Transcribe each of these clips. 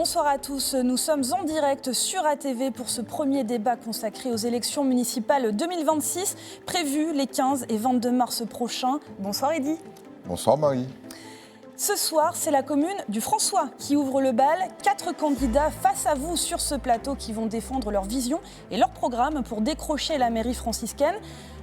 Bonsoir à tous, nous sommes en direct sur ATV pour ce premier débat consacré aux élections municipales 2026, prévues les 15 et 22 mars prochains. Bonsoir Eddy. Bonsoir Marie. Ce soir, c'est la commune du François qui ouvre le bal. 4 candidats face à vous sur ce plateau qui vont défendre leur vision et leur programme pour décrocher la mairie franciscaine.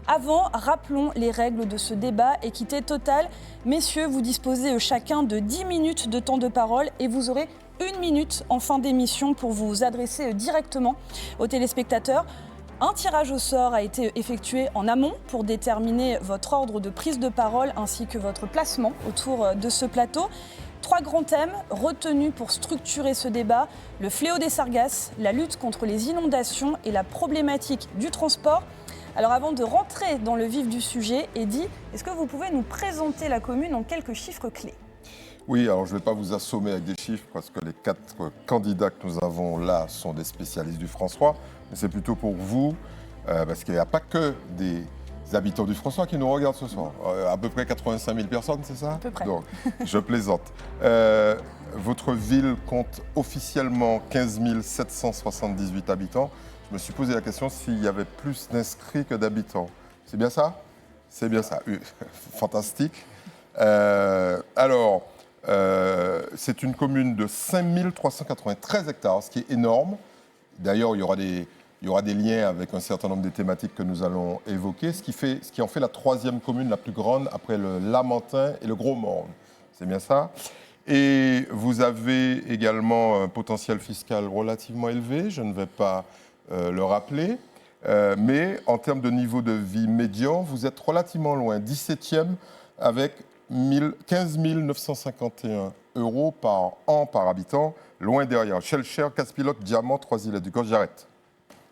Avant, rappelons les règles de ce débat, équité totale. Messieurs, vous disposez chacun de 10 minutes de temps de parole et vous aurez 1 minute en fin d'émission pour vous adresser directement aux téléspectateurs. Un tirage au sort a été effectué en amont pour déterminer votre ordre de prise de parole ainsi que votre placement autour de ce plateau. 3 grands thèmes retenus pour structurer ce débat: le fléau des sargasses, la lutte contre les inondations et la problématique du transport. Alors avant de rentrer dans le vif du sujet, Eddy, est-ce que vous pouvez nous présenter la commune en quelques chiffres clés ? Oui, alors je ne vais pas vous assommer avec des chiffres parce que les 4 candidats que nous avons là sont des spécialistes du François, mais c'est plutôt pour vous, parce qu'il n'y a pas que des habitants du François qui nous regardent ce soir. À peu près 85 000 personnes, c'est ça ? À peu près. Donc, je plaisante. Votre ville compte officiellement 15 778 habitants. Je me suis posé la question s'il y avait plus d'inscrits que d'habitants. C'est bien ça ? C'est bien ça. Fantastique. C'est une commune de 5 393 hectares, ce qui est énorme. D'ailleurs, il y aura des liens avec un certain nombre des thématiques que nous allons évoquer, ce qui en fait la 3e commune la plus grande après le Lamentin et le Gros-Morne. C'est bien ça. Et vous avez également un potentiel fiscal relativement élevé, je ne vais pas le rappeler, mais en termes de niveau de vie médian, vous êtes relativement loin, 17e avec 15 951 € par an par habitant, loin derrière Shellcher, Casse-Pilote, Diamant, Trois-Îles-du-Corse. J'arrête.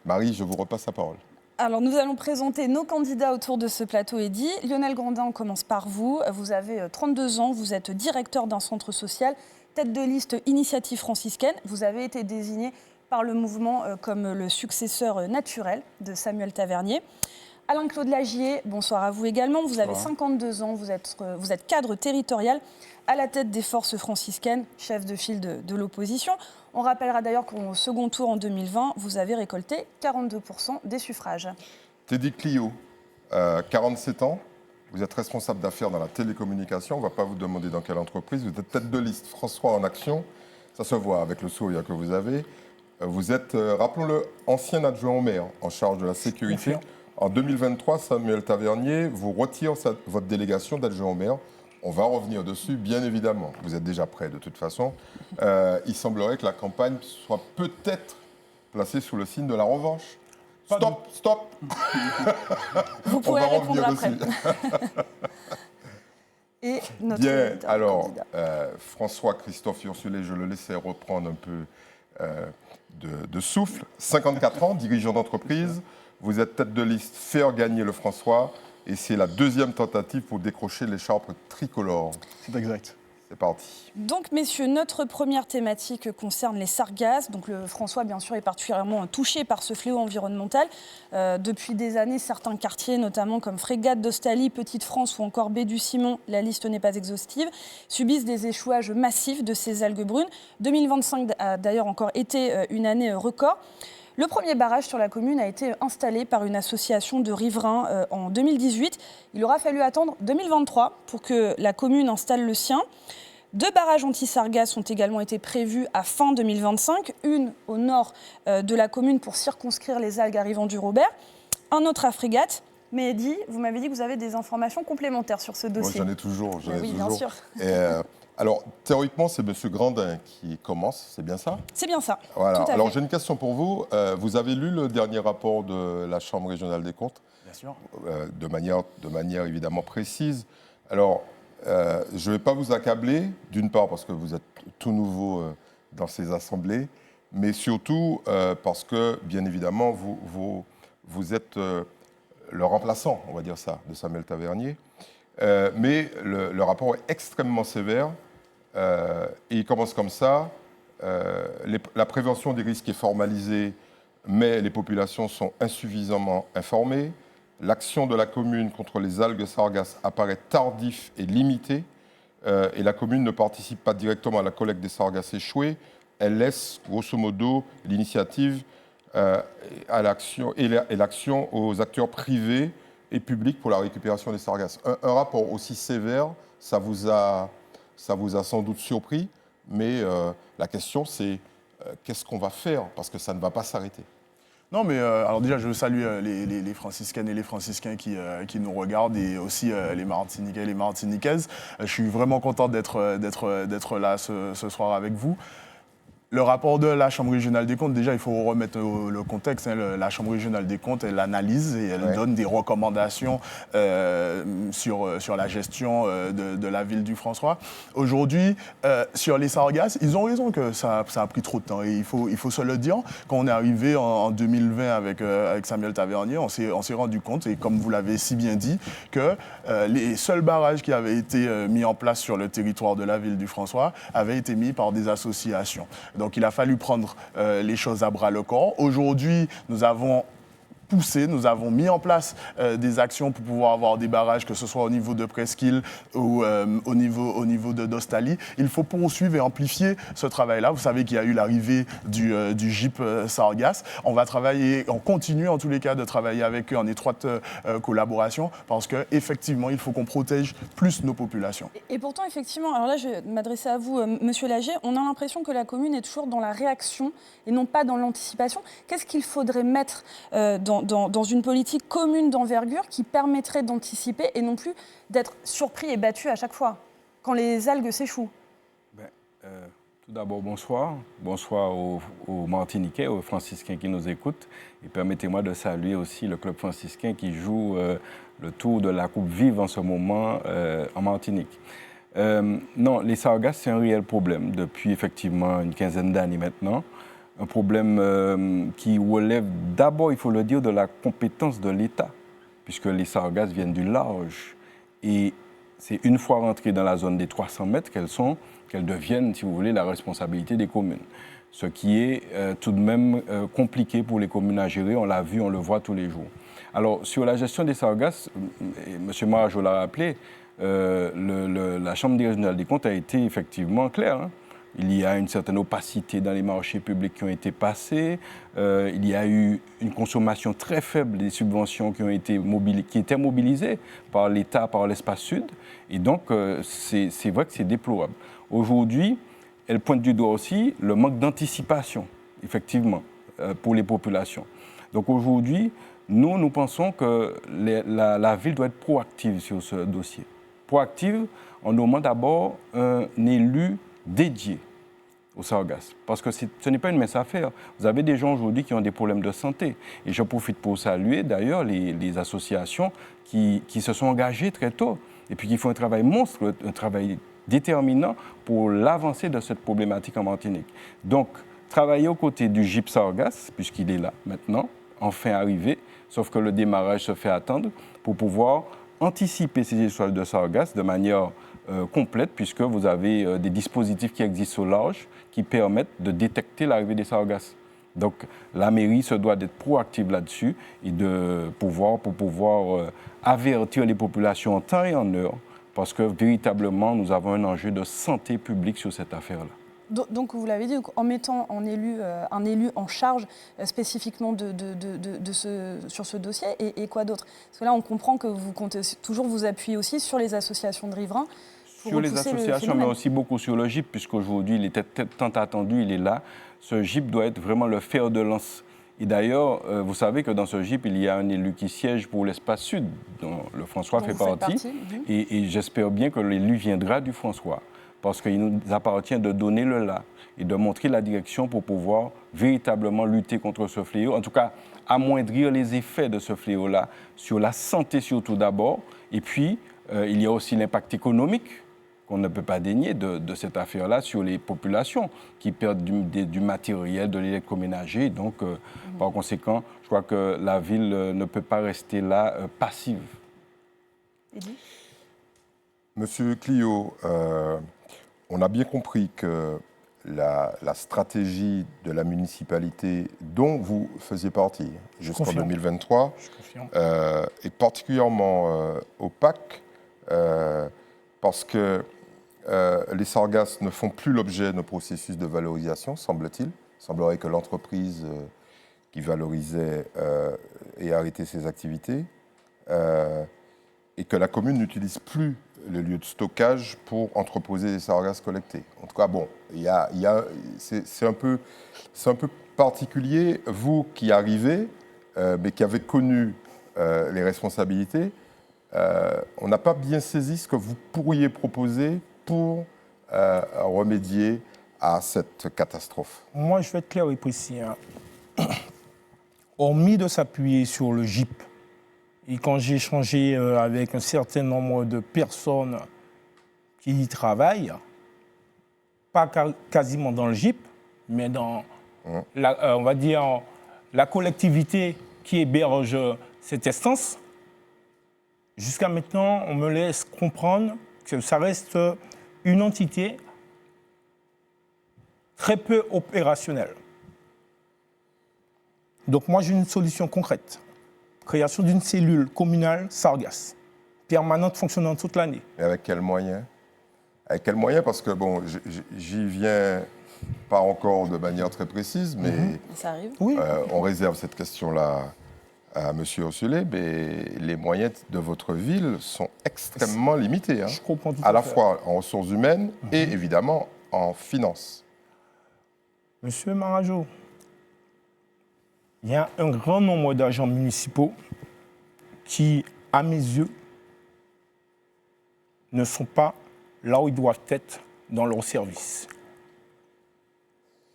Marie, je vous repasse la parole. Alors nous allons présenter nos candidats autour de ce plateau, Eddy. Lionel Grandin, on commence par vous. Vous avez 32 ans, vous êtes directeur d'un centre social, tête de liste Initiative franciscaine. Vous avez été désigné par le mouvement comme le successeur naturel de Samuel Tavernier. Alain-Claude Lagier, bonsoir à vous également. Vous avez 52 ans, vous êtes cadre territorial à la tête des forces franciscaines, chef de file de l'opposition. On rappellera d'ailleurs qu'au second tour en 2020, vous avez récolté 42% des suffrages. Teddy Clio, 47 ans, vous êtes responsable d'affaires dans la télécommunication. On ne va pas vous demander dans quelle entreprise. Vous êtes tête de liste François en action. Ça se voit avec le sourire que vous avez. Vous êtes, rappelons-le, ancien adjoint au maire en charge de la sécurité. En 2023, Samuel Tavernier vous retire votre délégation d'adjoint au maire. On va revenir dessus, bien évidemment. Vous êtes déjà prêt, de toute façon. Il semblerait que la campagne soit peut-être placée sous le signe de la revanche. Stop. Vous pourrez répondre après. Et notre bien, alors, candidat. François-Christophe Ursulé, je le laissais reprendre un peu de souffle. 54 ans, dirigeant d'entreprise. Vous êtes tête de liste Faire gagner le François et c'est la 2e tentative pour décrocher l'écharpe tricolore. C'est exact. C'est parti. Donc, messieurs, notre première thématique concerne les sargasses. Donc, le François, bien sûr, est particulièrement touché par ce fléau environnemental. Depuis des années, certains quartiers, notamment comme Frégate d'Ostalie, Petite-France ou encore Baie du Simon, la liste n'est pas exhaustive, subissent des échouages massifs de ces algues brunes. 2025 a d'ailleurs encore été une année record. Le premier barrage sur la commune a été installé par une association de riverains en 2018. Il aura fallu attendre 2023 pour que la commune installe le sien. 2 barrages anti-sargasses ont également été prévus à fin 2025. Une au nord de la commune pour circonscrire les algues arrivant du Robert. Un autre à Frégate. Mais Eddy, vous m'avez dit que vous avez des informations complémentaires sur ce dossier. Moi, j'en ai toujours. Oui, bien sûr. Alors, théoriquement, c'est M. Grandin qui commence, c'est bien ça ? C'est bien ça. Voilà. Tout à Alors, fait. j'ai une question pour vous. Vous avez lu le dernier rapport de la Chambre régionale des comptes ? Bien sûr. De manière évidemment précise. Alors, je ne vais pas vous accabler, d'une part parce que vous êtes tout nouveau dans ces assemblées, mais surtout parce que, bien évidemment, vous êtes le remplaçant, on va dire ça, de Samuel Tavernier. Mais le rapport est extrêmement sévère. Et il commence comme ça. La prévention des risques est formalisée, mais les populations sont insuffisamment informées. L'action de la commune contre les algues sargasses apparaît tardive et limitée. Et la commune ne participe pas directement à la collecte des sargasses échouées. elle laisse grosso modo l'initiative à l'action et l'action aux acteurs privés et publics pour la récupération des sargasses. Un rapport aussi sévère, ça vous a sans doute surpris, mais la question c'est qu'est-ce qu'on va faire, parce que ça ne va pas s'arrêter. Non, mais alors déjà, je salue les franciscaines et les franciscains qui nous regardent et aussi les Martiniquais et les Martiniquaises. Je suis vraiment content d'être là ce soir avec vous. Le rapport de la Chambre régionale des comptes, déjà, il faut remettre le contexte. La Chambre régionale des comptes, elle analyse et elle donne des recommandations sur la gestion de la ville du François. Aujourd'hui, sur les sargasses, ils ont raison que ça a pris trop de temps. Et il faut se le dire. Quand on est arrivé en 2020 avec Samuel Tavernier, on s'est rendu compte, et comme vous l'avez si bien dit, que les seuls barrages qui avaient été mis en place sur le territoire de la ville du François avaient été mis par des associations. Donc il a fallu prendre les choses à bras le corps. Aujourd'hui, nous avons poussé, nous avons mis en place des actions pour pouvoir avoir des barrages, que ce soit au niveau de Presqu'île ou au niveau de Dostali. Il faut poursuivre et amplifier ce travail-là. Vous savez qu'il y a eu l'arrivée du GIP Sargasses. On va travailler, on continue en tous les cas de travailler avec eux en étroite collaboration, parce qu'effectivement, il faut qu'on protège plus nos populations. Et pourtant, effectivement, alors là, je vais m'adresser à vous, Monsieur Lager, on a l'impression que la commune est toujours dans la réaction et non pas dans l'anticipation. Qu'est-ce qu'il faudrait mettre dans une politique commune d'envergure qui permettrait d'anticiper et non plus d'être surpris et battu à chaque fois, quand les algues s'échouent? Tout d'abord, bonsoir. Bonsoir aux Martiniquais, aux franciscains qui nous écoutent. Et permettez-moi de saluer aussi le club franciscain qui joue le tour de la Coupe Vive en ce moment en Martinique. Non, les sargasses, c'est un réel problème depuis effectivement une quinzaine d'années maintenant. Un problème qui relève d'abord, il faut le dire, de la compétence de l'État, puisque les sargasses viennent du large. Et c'est une fois rentrées dans la zone des 300 mètres qu'elles deviennent, si vous voulez, la responsabilité des communes. Ce qui est tout de même compliqué pour les communes à gérer, on l'a vu, on le voit tous les jours. Alors, sur la gestion des sargasses, M. Marajo l'a rappelé, la Chambre régionale des comptes a été effectivement claire, hein. Il y a une certaine opacité dans les marchés publics qui ont été passés. Il y a eu une consommation très faible des subventions qui étaient mobilisées par l'État, par l'Espace Sud. Et donc, c'est vrai que c'est déplorable. Aujourd'hui, elle pointe du doigt aussi le manque d'anticipation, effectivement, pour les populations. Donc aujourd'hui, nous pensons que la ville doit être proactive sur ce dossier. Proactive en nommant d'abord un élu dédié aux sargasses. Parce que ce n'est pas une mince affaire. Vous avez des gens aujourd'hui qui ont des problèmes de santé. Et je profite pour saluer d'ailleurs les associations qui se sont engagées très tôt et puis qui font un travail monstre, un travail déterminant pour l'avancée de cette problématique en Martinique. Donc, travailler aux côtés du GIP Sargasses, puisqu'il est là maintenant, enfin arrivé, sauf que le démarrage se fait attendre pour pouvoir anticiper ces histoires de sargasses de manière complète, puisque vous avez des dispositifs qui existent au large qui permettent de détecter l'arrivée des sargasses. Donc la mairie se doit d'être proactive là-dessus et pour pouvoir avertir les populations en temps et en heure, parce que véritablement nous avons un enjeu de santé publique sur cette affaire-là. Donc vous l'avez dit, en mettant un élu en charge spécifiquement sur ce dossier, et quoi d'autre? Parce que là, on comprend que vous comptez toujours vous appuyer aussi sur les associations de riverains. Sur les associations, mais aussi beaucoup sur le GIP, puisqu'aujourd'hui, il était tant attendu, il est là. Ce GIP doit être vraiment le fer de lance. Et d'ailleurs, vous savez que dans ce GIP, il y a un élu qui siège pour l'Espace Sud, dont le François fait partie. Et j'espère bien que l'élu viendra du François, parce qu'il nous appartient de donner le là et de montrer la direction pour pouvoir véritablement lutter contre ce fléau. En tout cas, amoindrir les effets de ce fléau-là sur la santé surtout d'abord. Et puis, il y a aussi l'impact économique qu'on ne peut pas dénier de cette affaire-là sur les populations qui perdent du matériel, de l'électroménager. Donc, par conséquent, je crois que la ville ne peut pas rester là passive. Monsieur Clio, on a bien compris que la stratégie de la municipalité dont vous faisiez partie jusqu'en 2023 est particulièrement opaque parce que les sargasses ne font plus l'objet de processus de valorisation, semble-t-il. Il semblerait que l'entreprise qui valorisait ait arrêté ses activités et que la commune n'utilise plus le lieu de stockage pour entreposer les sargasses collectées. En tout cas, bon, c'est un peu particulier. Vous qui arrivez, mais qui avez connu les responsabilités, on n'a pas bien saisi ce que vous pourriez proposer pour remédier à cette catastrophe. Moi, je vais être clair et précis. Hormis de s'appuyer sur le GIP, et quand j'ai échangé avec un certain nombre de personnes qui y travaillent, pas quasiment dans le GIP, mais dans, on va dire, la collectivité qui héberge cette instance, jusqu'à maintenant, on me laisse comprendre que ça reste une entité très peu opérationnelle. Donc moi, j'ai une solution concrète. Création d'une cellule communale sargasse, permanente, fonctionnant toute l'année. Et avec quels moyens? Avec quels moyens? Parce que, bon, j'y viens pas encore de manière très précise, mais Ça arrive. Oui. On réserve cette question-là à M. Ursulé, mais les moyens de votre ville sont extrêmement limités. Hein, Je comprends tout à la fait. fois en ressources humaines et évidemment en finances. Monsieur Marajo, il y a un grand nombre d'agents municipaux qui, à mes yeux, ne sont pas là où ils doivent être dans leur service.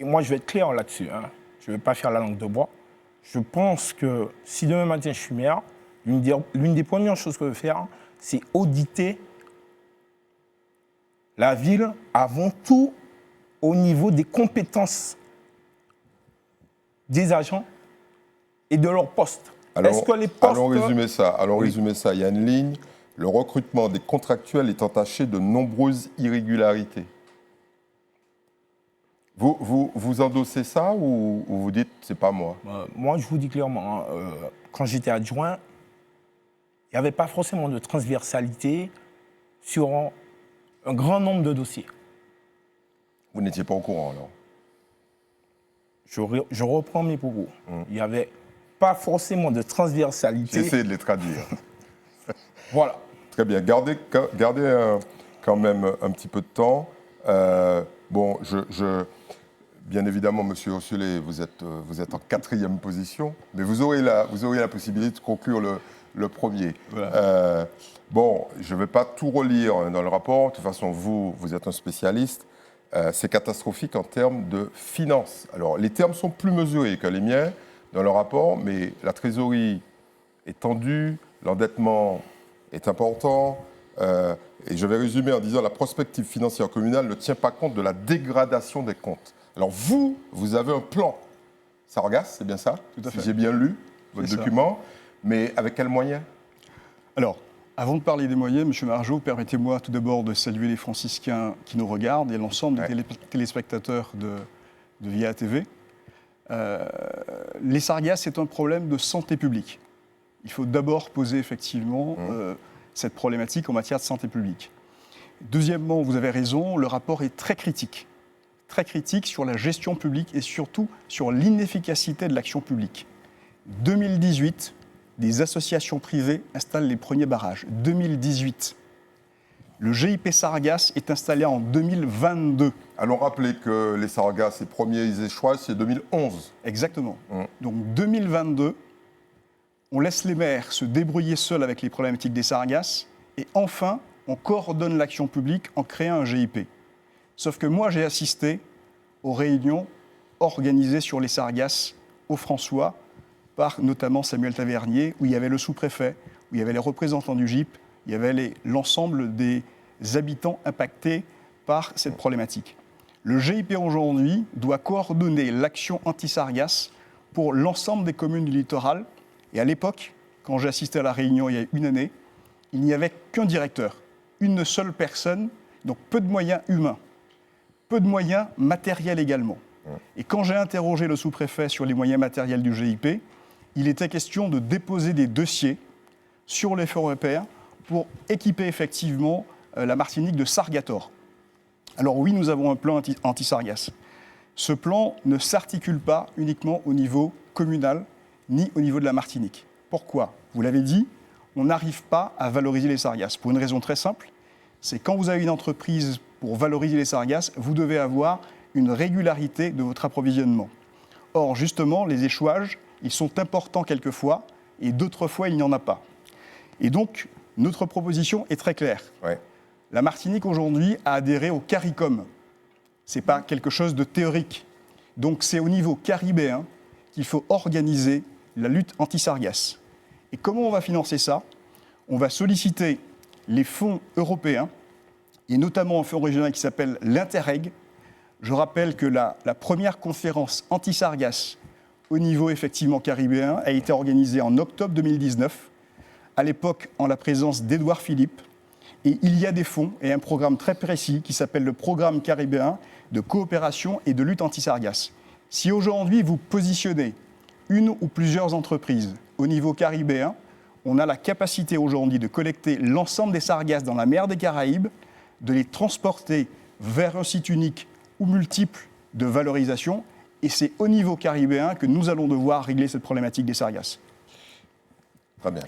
Et moi, je vais être clair là-dessus. Hein. Je ne vais pas faire la langue de bois. Je pense que si demain matin je suis maire, l'une des premières choses que je vais faire, c'est auditer la ville avant tout au niveau des compétences des agents et de leurs postes. Est-ce que les postes... Allons résumer ça. Il y a une ligne. Le recrutement des contractuels est entaché de nombreuses irrégularités. Vous endossez ça ou vous dites c'est pas moi? Moi, je vous dis clairement, hein, quand j'étais adjoint, il n'y avait pas forcément de transversalité sur un grand nombre de dossiers. Vous n'étiez pas au courant alors? Je reprends mes propos. Il n'y avait pas forcément de transversalité. J'essaie de les traduire. Voilà. Très bien. Gardez quand même un petit peu de temps. Bon, bien évidemment, Monsieur Ursulé, vous êtes en 4e position, mais vous aurez la possibilité de conclure le premier. Voilà. Bon, je ne vais pas tout relire dans le rapport. De toute façon, vous êtes un spécialiste. C'est catastrophique en termes de finances. Alors, les termes sont plus mesurés que les miens dans le rapport, mais la trésorerie est tendue, l'endettement est important. Et je vais résumer en disant la prospective financière communale ne tient pas compte de la dégradation des comptes. Alors vous avez un plan sargasse, c'est bien ça? Tout à fait. Si j'ai bien lu votre document, mais avec quels moyens? Alors, avant de parler des moyens, M. Margeau, permettez-moi tout d'abord de saluer les franciscains qui nous regardent et l'ensemble des téléspectateurs de VIA TV. Les sargasses, c'est un problème de santé publique. Il faut d'abord poser effectivement cette problématique en matière de santé publique. Deuxièmement, vous avez raison, le rapport est très critique sur la gestion publique et surtout sur l'inefficacité de l'action publique. 2018, des associations privées installent les premiers barrages. 2018. Le GIP Sargasses est installé en 2022. Allons rappeler que les sargasses, les premiers échouages, c'est 2011. Exactement. Donc 2022, on laisse les maires se débrouiller seuls avec les problématiques des sargasses et enfin, on coordonne l'action publique en créant un GIP. Sauf que moi, j'ai assisté aux réunions organisées sur les sargasses au François par notamment Samuel Tavernier, où il y avait le sous-préfet, où il y avait les représentants du GIP, il y avait l'ensemble des habitants impactés par cette problématique. Le GIP aujourd'hui doit coordonner l'action anti-sargasses pour l'ensemble des communes du littoral. Et à l'époque, quand j'ai assisté à la réunion il y a une année, il n'y avait qu'un directeur, une seule personne, donc peu de moyens humains, peu de moyens matériels également. Et quand j'ai interrogé le sous-préfet sur les moyens matériels du GIP, il était question de déposer des dossiers sur les fonds européens pour équiper effectivement la Martinique de Sargator. Alors oui, nous avons un plan anti-sargasse. Ce plan ne s'articule pas uniquement au niveau communal ni au niveau de la Martinique. Pourquoi ? Vous l'avez dit, on n'arrive pas à valoriser les sargasses. Pour une raison très simple, c'est quand vous avez une entreprise pour valoriser les sargasses, vous devez avoir une régularité de votre approvisionnement. Or, justement, les échouages, ils sont importants quelquefois, et d'autres fois, il n'y en a pas. Et donc, notre proposition est très claire. Ouais. La Martinique, aujourd'hui, a adhéré au CARICOM. Ce n'est pas quelque chose de théorique. Donc, c'est au niveau caribéen qu'il faut organiser la lutte anti-sargasse. Et comment on va financer ça ? On va solliciter les fonds européens, et notamment un fonds régional qui s'appelle l'Interreg. Je rappelle que la première conférence anti-sargasse au niveau effectivement caribéen a été organisée en octobre 2019, à l'époque en la présence d'Édouard Philippe. Et il y a des fonds et un programme très précis qui s'appelle le Programme caribéen de coopération et de lutte anti-sargasse. Si aujourd'hui vous positionnez une ou plusieurs entreprises au niveau caribéen, on a la capacité aujourd'hui de collecter l'ensemble des sargasses dans la mer des Caraïbes, de les transporter vers un site unique ou multiple de valorisation. Et c'est au niveau caribéen que nous allons devoir régler cette problématique des sargasses. Très bien.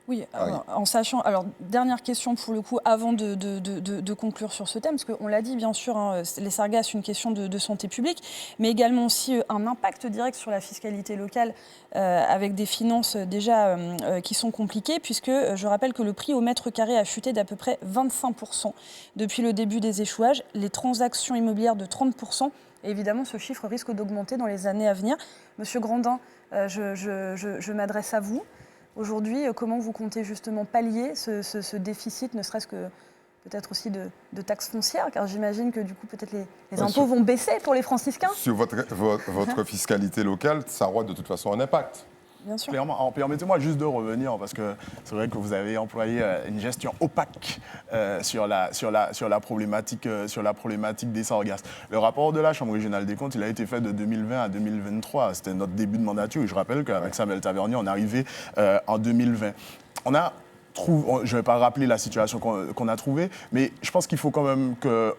Oui, en sachant. Alors, dernière question pour le coup, avant de conclure sur ce thème, parce qu'on l'a dit, bien sûr, hein, les sargasses, une question de santé publique, mais également aussi un impact direct sur la fiscalité locale, avec des finances déjà qui sont compliquées, puisque je rappelle que le prix au mètre carré a chuté d'à peu près 25% depuis le début des échouages, les transactions immobilières de 30%. Et évidemment, ce chiffre risque d'augmenter dans les années à venir. Monsieur Grandin, je m'adresse à vous. Aujourd'hui, comment vous comptez justement pallier ce déficit, ne serait-ce que peut-être aussi de taxes foncières, car j'imagine que du coup, peut-être les impôts vont baisser pour les franciscains. Sur votre fiscalité locale, ça aura de toute façon un impact. Bien sûr. Clairement. Alors, permettez-moi juste de revenir, parce que c'est vrai que vous avez employé une gestion opaque sur la problématique des sargasses. Le rapport de la Chambre régionale des comptes, il a été fait de 2020 à 2023. C'était notre début de mandature. Et je rappelle qu'avec Samuel Tavernier, on est arrivé en 2020. Je ne vais pas rappeler la situation qu'on a trouvée, mais je pense qu'il faut quand même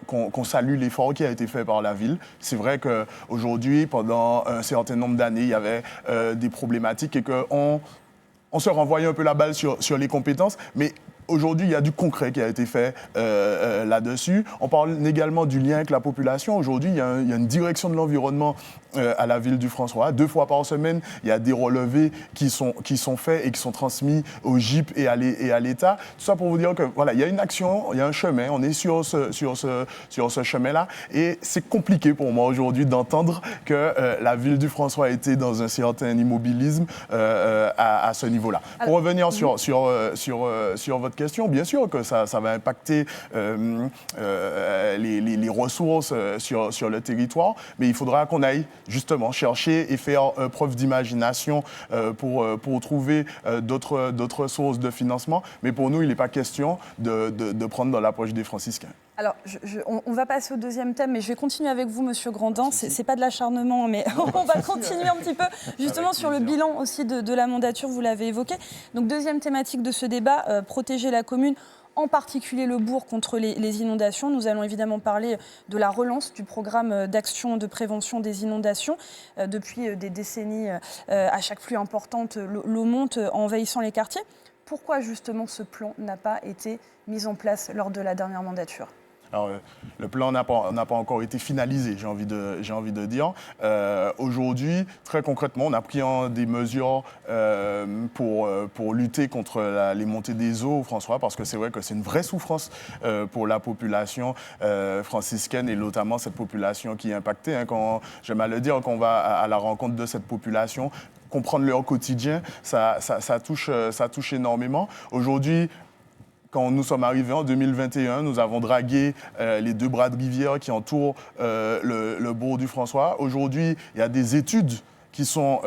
qu'on salue l'effort qui a été fait par la ville. C'est vrai qu'aujourd'hui, pendant un certain nombre d'années, il y avait des problématiques et qu'on se renvoyait un peu la balle sur les compétences, mais aujourd'hui, il y a du concret qui a été fait là-dessus. On parle également du lien avec la population. Aujourd'hui, il y a une direction de l'environnement à la ville du François. 2 fois par semaine, il y a des relevés qui sont faits et qui sont transmis au GIP et à l'État. Tout ça pour vous dire que voilà, il y a une action, il y a un chemin. On est sur ce chemin-là. Et c'est compliqué pour moi aujourd'hui d'entendre que la ville du François était dans un certain immobilisme à ce niveau-là. Pour revenir sur votre question, bien sûr que ça va impacter les ressources sur le territoire, mais il faudra qu'on aille justement chercher et faire preuve d'imagination pour trouver d'autres sources de financement. Mais pour nous, il n'est pas question de prendre dans la poche des franciscains. Alors, on va passer au deuxième thème, mais je vais continuer avec vous, Monsieur Grandin. C'est pas de l'acharnement, mais on va continuer un petit peu, justement, sur le bilan aussi de la mandature, vous l'avez évoqué. Donc, deuxième thématique de ce débat, protéger la commune, en particulier le bourg, contre les inondations. Nous allons évidemment parler de la relance du programme d'action de prévention des inondations. Depuis des décennies, à chaque pluie importante, l'eau monte envahissant les quartiers. Pourquoi, justement, ce plan n'a pas été mis en place lors de la dernière mandature ? Alors, le plan n'a pas encore été finalisé, j'ai envie de dire. Aujourd'hui, très concrètement, on a pris des mesures pour lutter contre les montées des eaux au François, parce que c'est vrai que c'est une vraie souffrance pour la population franciscaine et notamment cette population qui est impactée. Quand, j'aime à le dire, quand on va à la rencontre de cette population, comprendre leur quotidien, ça touche énormément. Aujourd'hui, quand nous sommes arrivés en 2021, nous avons dragué les 2 bras de rivière qui entourent le bourg du François. Aujourd'hui, il y a des études qui sont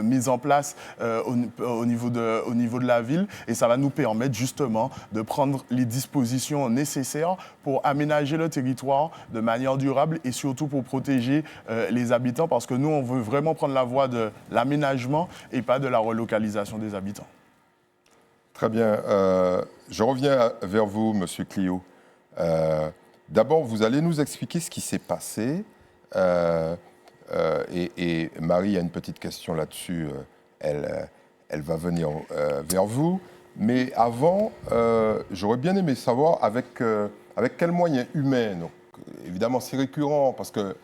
mises en place au niveau de la ville et ça va nous permettre justement de prendre les dispositions nécessaires pour aménager le territoire de manière durable et surtout pour protéger les habitants, parce que nous, on veut vraiment prendre la voie de l'aménagement et pas de la relocalisation des habitants. Très bien. Je reviens vers vous, Monsieur Clio. D'abord, vous allez nous expliquer ce qui s'est passé. Et Marie a une petite question là-dessus. Elle va venir vers vous. Mais avant, j'aurais bien aimé savoir avec quels moyens humains. Donc, évidemment, c'est récurrent parce que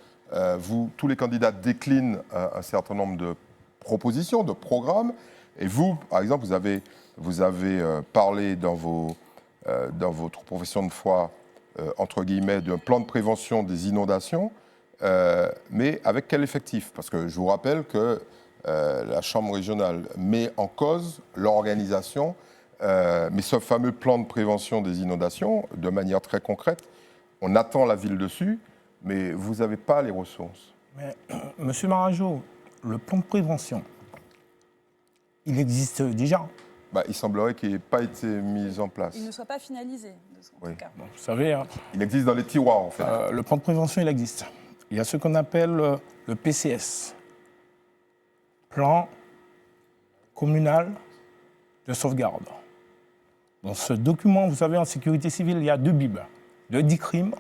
tous les candidats déclinent un certain nombre de propositions, de programmes. Et vous, par exemple, vous avez parlé dans votre profession de foi, entre guillemets, d'un plan de prévention des inondations, mais avec quel effectif? Parce que je vous rappelle que la Chambre régionale met en cause l'organisation, mais ce fameux plan de prévention des inondations, de manière très concrète, on attend la ville dessus, mais vous n'avez pas les ressources. Mais, Monsieur Marajo, le plan de prévention, il existe déjà. Il semblerait qu'il n'ait pas été mis en place. Il ne soit pas finalisé, en tout cas. Bon, vous savez, hein, Il existe dans les tiroirs, en fait. le plan de prévention, il existe. Il y a ce qu'on appelle le PCS, plan communal de sauvegarde. Dans ce document, vous savez, en sécurité civile, il y a 2 bibles, le DICRIM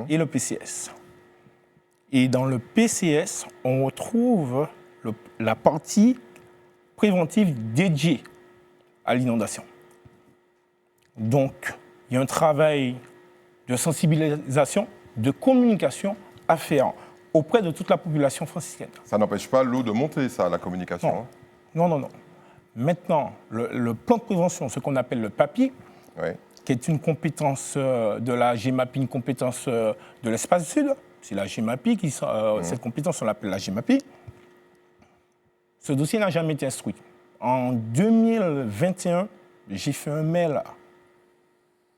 et le PCS. Et dans le PCS, on retrouve la partie préventive dédiée à l'inondation. Donc, il y a un travail de sensibilisation, de communication à faire auprès de toute la population franciscaine. Ça n'empêche pas l'eau de monter, ça, la communication. Non. Non. Maintenant, le plan de prévention, ce qu'on appelle le PAPI, qui est une compétence de la GEMAPI, une compétence de l'espace sud, c'est la GEMAPI, cette compétence, on l'appelle la GEMAPI. Ce dossier n'a jamais été instruit. En 2021, j'ai fait un mail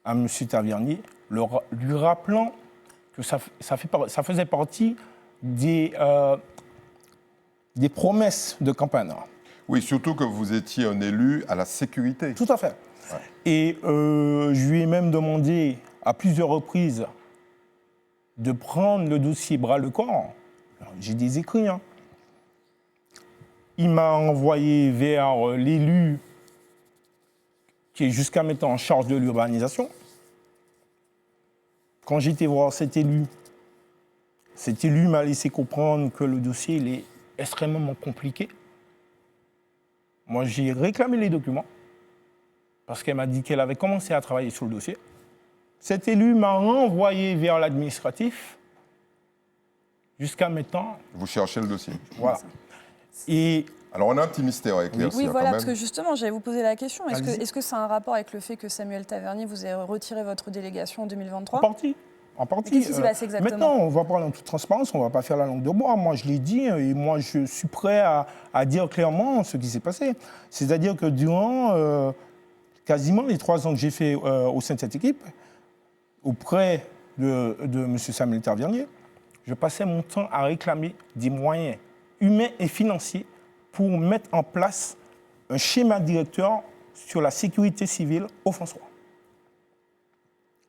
à M. Tavernier, lui rappelant que ça faisait partie des promesses de campagne. Oui, surtout que vous étiez un élu à la sécurité. Tout à fait. Ouais. Et je lui ai même demandé à plusieurs reprises de prendre le dossier bras le corps. J'ai des écrits. Hein. Il m'a envoyé vers l'élu qui est jusqu'à maintenant en charge de l'urbanisation. Quand j'étais voir cet élu m'a laissé comprendre que le dossier il est extrêmement compliqué. Moi, j'ai réclamé les documents parce qu'elle m'a dit qu'elle avait commencé à travailler sur le dossier. Cet élu m'a renvoyé vers l'administratif. Jusqu'à maintenant... Vous cherchez le dossier. Voilà. Et alors, on a un petit mystère à éclaircir. Oui, voilà, quand même. parce que justement, j'allais vous poser la question. Est-ce que ça a un rapport avec le fait que Samuel Tavernier vous ait retiré votre délégation en 2023 En partie. Qu'est-ce qui s'est passé exactement? Maintenant, on va parler en toute transparence, on ne va pas faire la langue de bois. Moi, je l'ai dit et moi, je suis prêt à dire clairement ce qui s'est passé. C'est-à-dire que durant quasiment les 3 ans que j'ai fait au sein de cette équipe, auprès de M. Samuel Tavernier, je passais mon temps à réclamer des moyens humains et financiers pour mettre en place un schéma directeur sur la sécurité civile au François.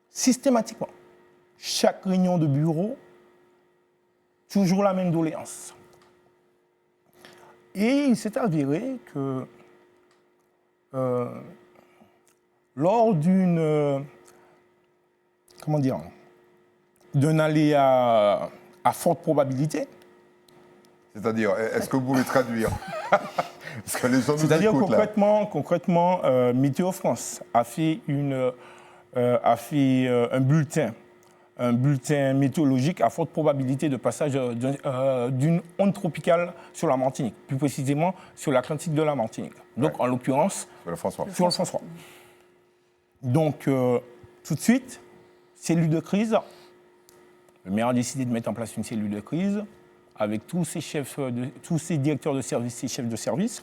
Systématiquement. Chaque réunion de bureau, toujours la même doléance. Et il s'est avéré que lors d'un aléa à forte probabilité. C'est-à-dire, est-ce que vous pouvez traduire? Parce que les gens nous C'est-à-dire écoutent, concrètement, Météo France a fait un bulletin météorologique à forte probabilité de passage d'une onde tropicale sur la Martinique, plus précisément sur l'Atlantique de la Martinique. Donc, en l'occurrence, sur le François. Donc, tout de suite, cellule de crise. Le maire a décidé de mettre en place une cellule de crise avec tous ses directeurs de service et chefs de service.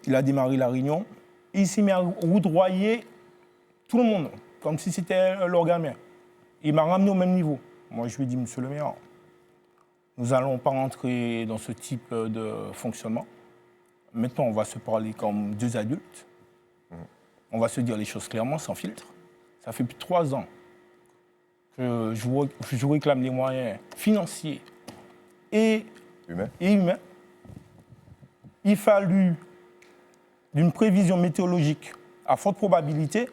Il a démarré la réunion et il s'est mis à roudoyer tout le monde, comme si c'était l'organe maire. Il m'a ramené au même niveau. Moi, je lui ai dit, monsieur le maire, nous n'allons pas rentrer dans ce type de fonctionnement. Maintenant, on va se parler comme 2 adultes. On va se dire les choses clairement, sans filtre. Ça fait plus de 3 ans que je réclame les moyens financiers et humains. Il fallut d'une prévision météorologique à forte probabilité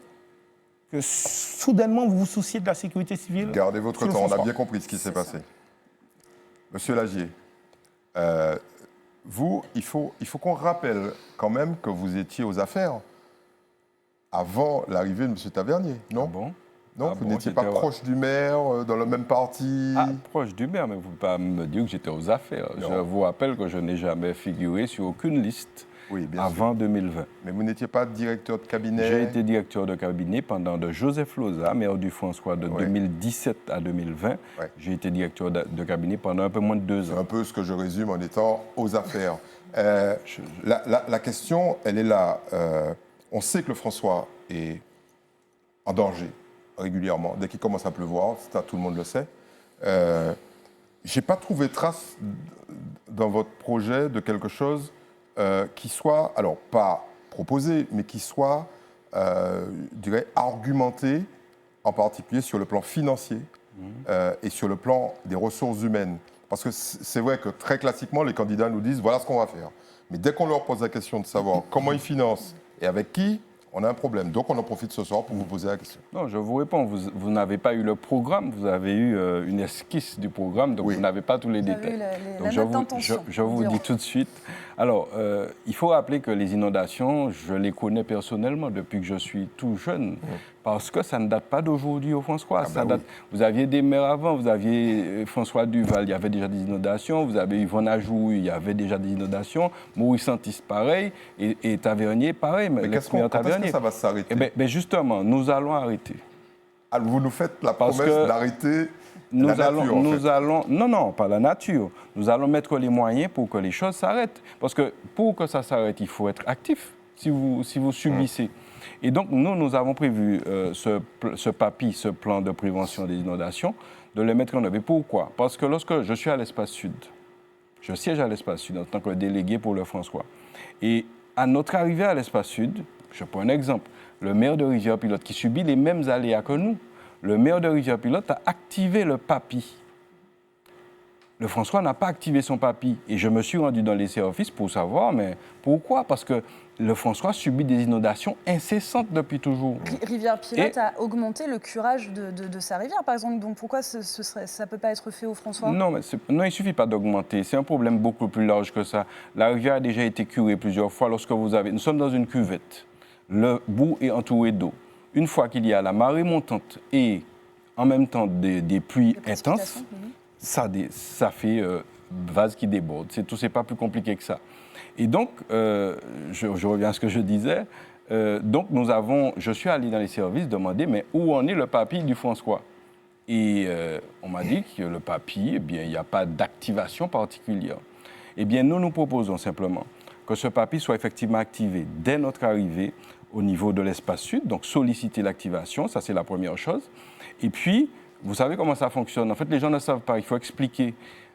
que soudainement vous vous souciez de la sécurité civile. Gardez votre sur le temps, on a François. bien compris ce qui s'est passé. Monsieur Lagier, il faut qu'on rappelle quand même que vous étiez aux affaires avant l'arrivée de M. Tavernier, non? Ah bon? Non, Ah vous bon, n'étiez pas j'étais- proche du maire, dans le même parti? Ah, proche du maire, mais vous ne pouvez pas me dire que j'étais aux affaires. Non. Je vous rappelle que je n'ai jamais figuré sur aucune liste Oui, bien sûr. avant 2020. Mais vous n'étiez pas directeur de cabinet? J'ai été directeur de cabinet pendant de Joseph Loza, maire du François, de Ouais. 2017 à 2020. Ouais. J'ai été directeur de cabinet pendant un peu moins de 2 C'est ans. un peu ce que je résume en étant aux affaires. La question, elle est là. On sait que le François est en danger régulièrement. Dès qu'il commence à pleuvoir, ça, tout le monde le sait. Je n'ai pas trouvé trace dans votre projet de quelque chose qui soit, alors pas proposé, mais qui soit, je dirais, argumenté, en particulier sur le plan financier et sur le plan des ressources humaines. Parce que c'est vrai que très classiquement, les candidats nous disent voilà ce qu'on va faire. Mais dès qu'on leur pose la question de savoir comment ils financent et avec qui, on a un problème. Donc on en profite ce soir pour vous poser la question. Non, je vous réponds. Vous n'avez pas eu le programme, vous avez eu une esquisse du programme, donc Oui. vous n'avez pas tous les Vous avez détails. eu la Donc note d'intention, je vous dirons. dis tout de suite. Alors, il faut rappeler que les inondations, je les connais personnellement depuis que je suis tout jeune, parce que ça ne date pas d'aujourd'hui au François. Ça date, vous aviez des maires avant, vous aviez François Duval, il y avait déjà des inondations, vous avez Yvonne Ajoux, il y avait déjà des inondations, Maurice Santis, pareil, et Tavernier, pareil, Mais l'ex-maire quand est-ce que Tavernier. ça va s'arrêter? Ben justement, nous allons arrêter. Ah, vous nous faites la Parce promesse que d'arrêter Nous la nature, en fait. allons, non, pas la nature. Nous allons mettre les moyens pour que les choses s'arrêtent. Parce que pour que ça s'arrête, il faut être actif si vous subissez. Et donc, nous avons prévu ce PAPI, ce plan de prévention des inondations, de le mettre en œuvre. Et pourquoi? Parce que lorsque je suis à l'Espace Sud, je siège à l'Espace Sud en tant que délégué pour le François. Et à notre arrivée à l'Espace Sud, je prends un exemple, le maire de Rivière-Pilote, qui subit les mêmes aléas que nous, le maire de Rivière-Pilote a activé le PAPI. Le François n'a pas activé son PAPI. Et je me suis rendu dans les services pour savoir, mais pourquoi? Parce que le François subit des inondations incessantes depuis toujours. Rivière-Pilote Et- a augmenté le curage de sa rivière, par exemple. Donc pourquoi ça ne peut pas être fait au François? Non, mais non, il ne suffit pas d'augmenter. C'est un problème beaucoup plus large que ça. La rivière a déjà été curée plusieurs fois lorsque vous avez... Nous sommes dans une cuvette. Le bout est entouré d'eau. Une fois qu'il y a la marée montante et en même temps des pluies De intenses, précipitation, ça fait vase qui déborde. C'est tout, c'est pas plus compliqué que ça. Et donc, je reviens à ce que je disais. Donc, je suis allé dans les services demander, mais où en est le PAPI du François? Et on m'a dit que le PAPI, eh bien, il n'y a pas d'activation particulière. Eh bien, nous proposons simplement que ce PAPI soit effectivement activé dès notre arrivée au niveau de l'Espace Sud, donc solliciter l'activation, ça c'est la première chose. Et puis, vous savez comment ça fonctionne. En fait, les gens ne savent pas, il faut expliquer.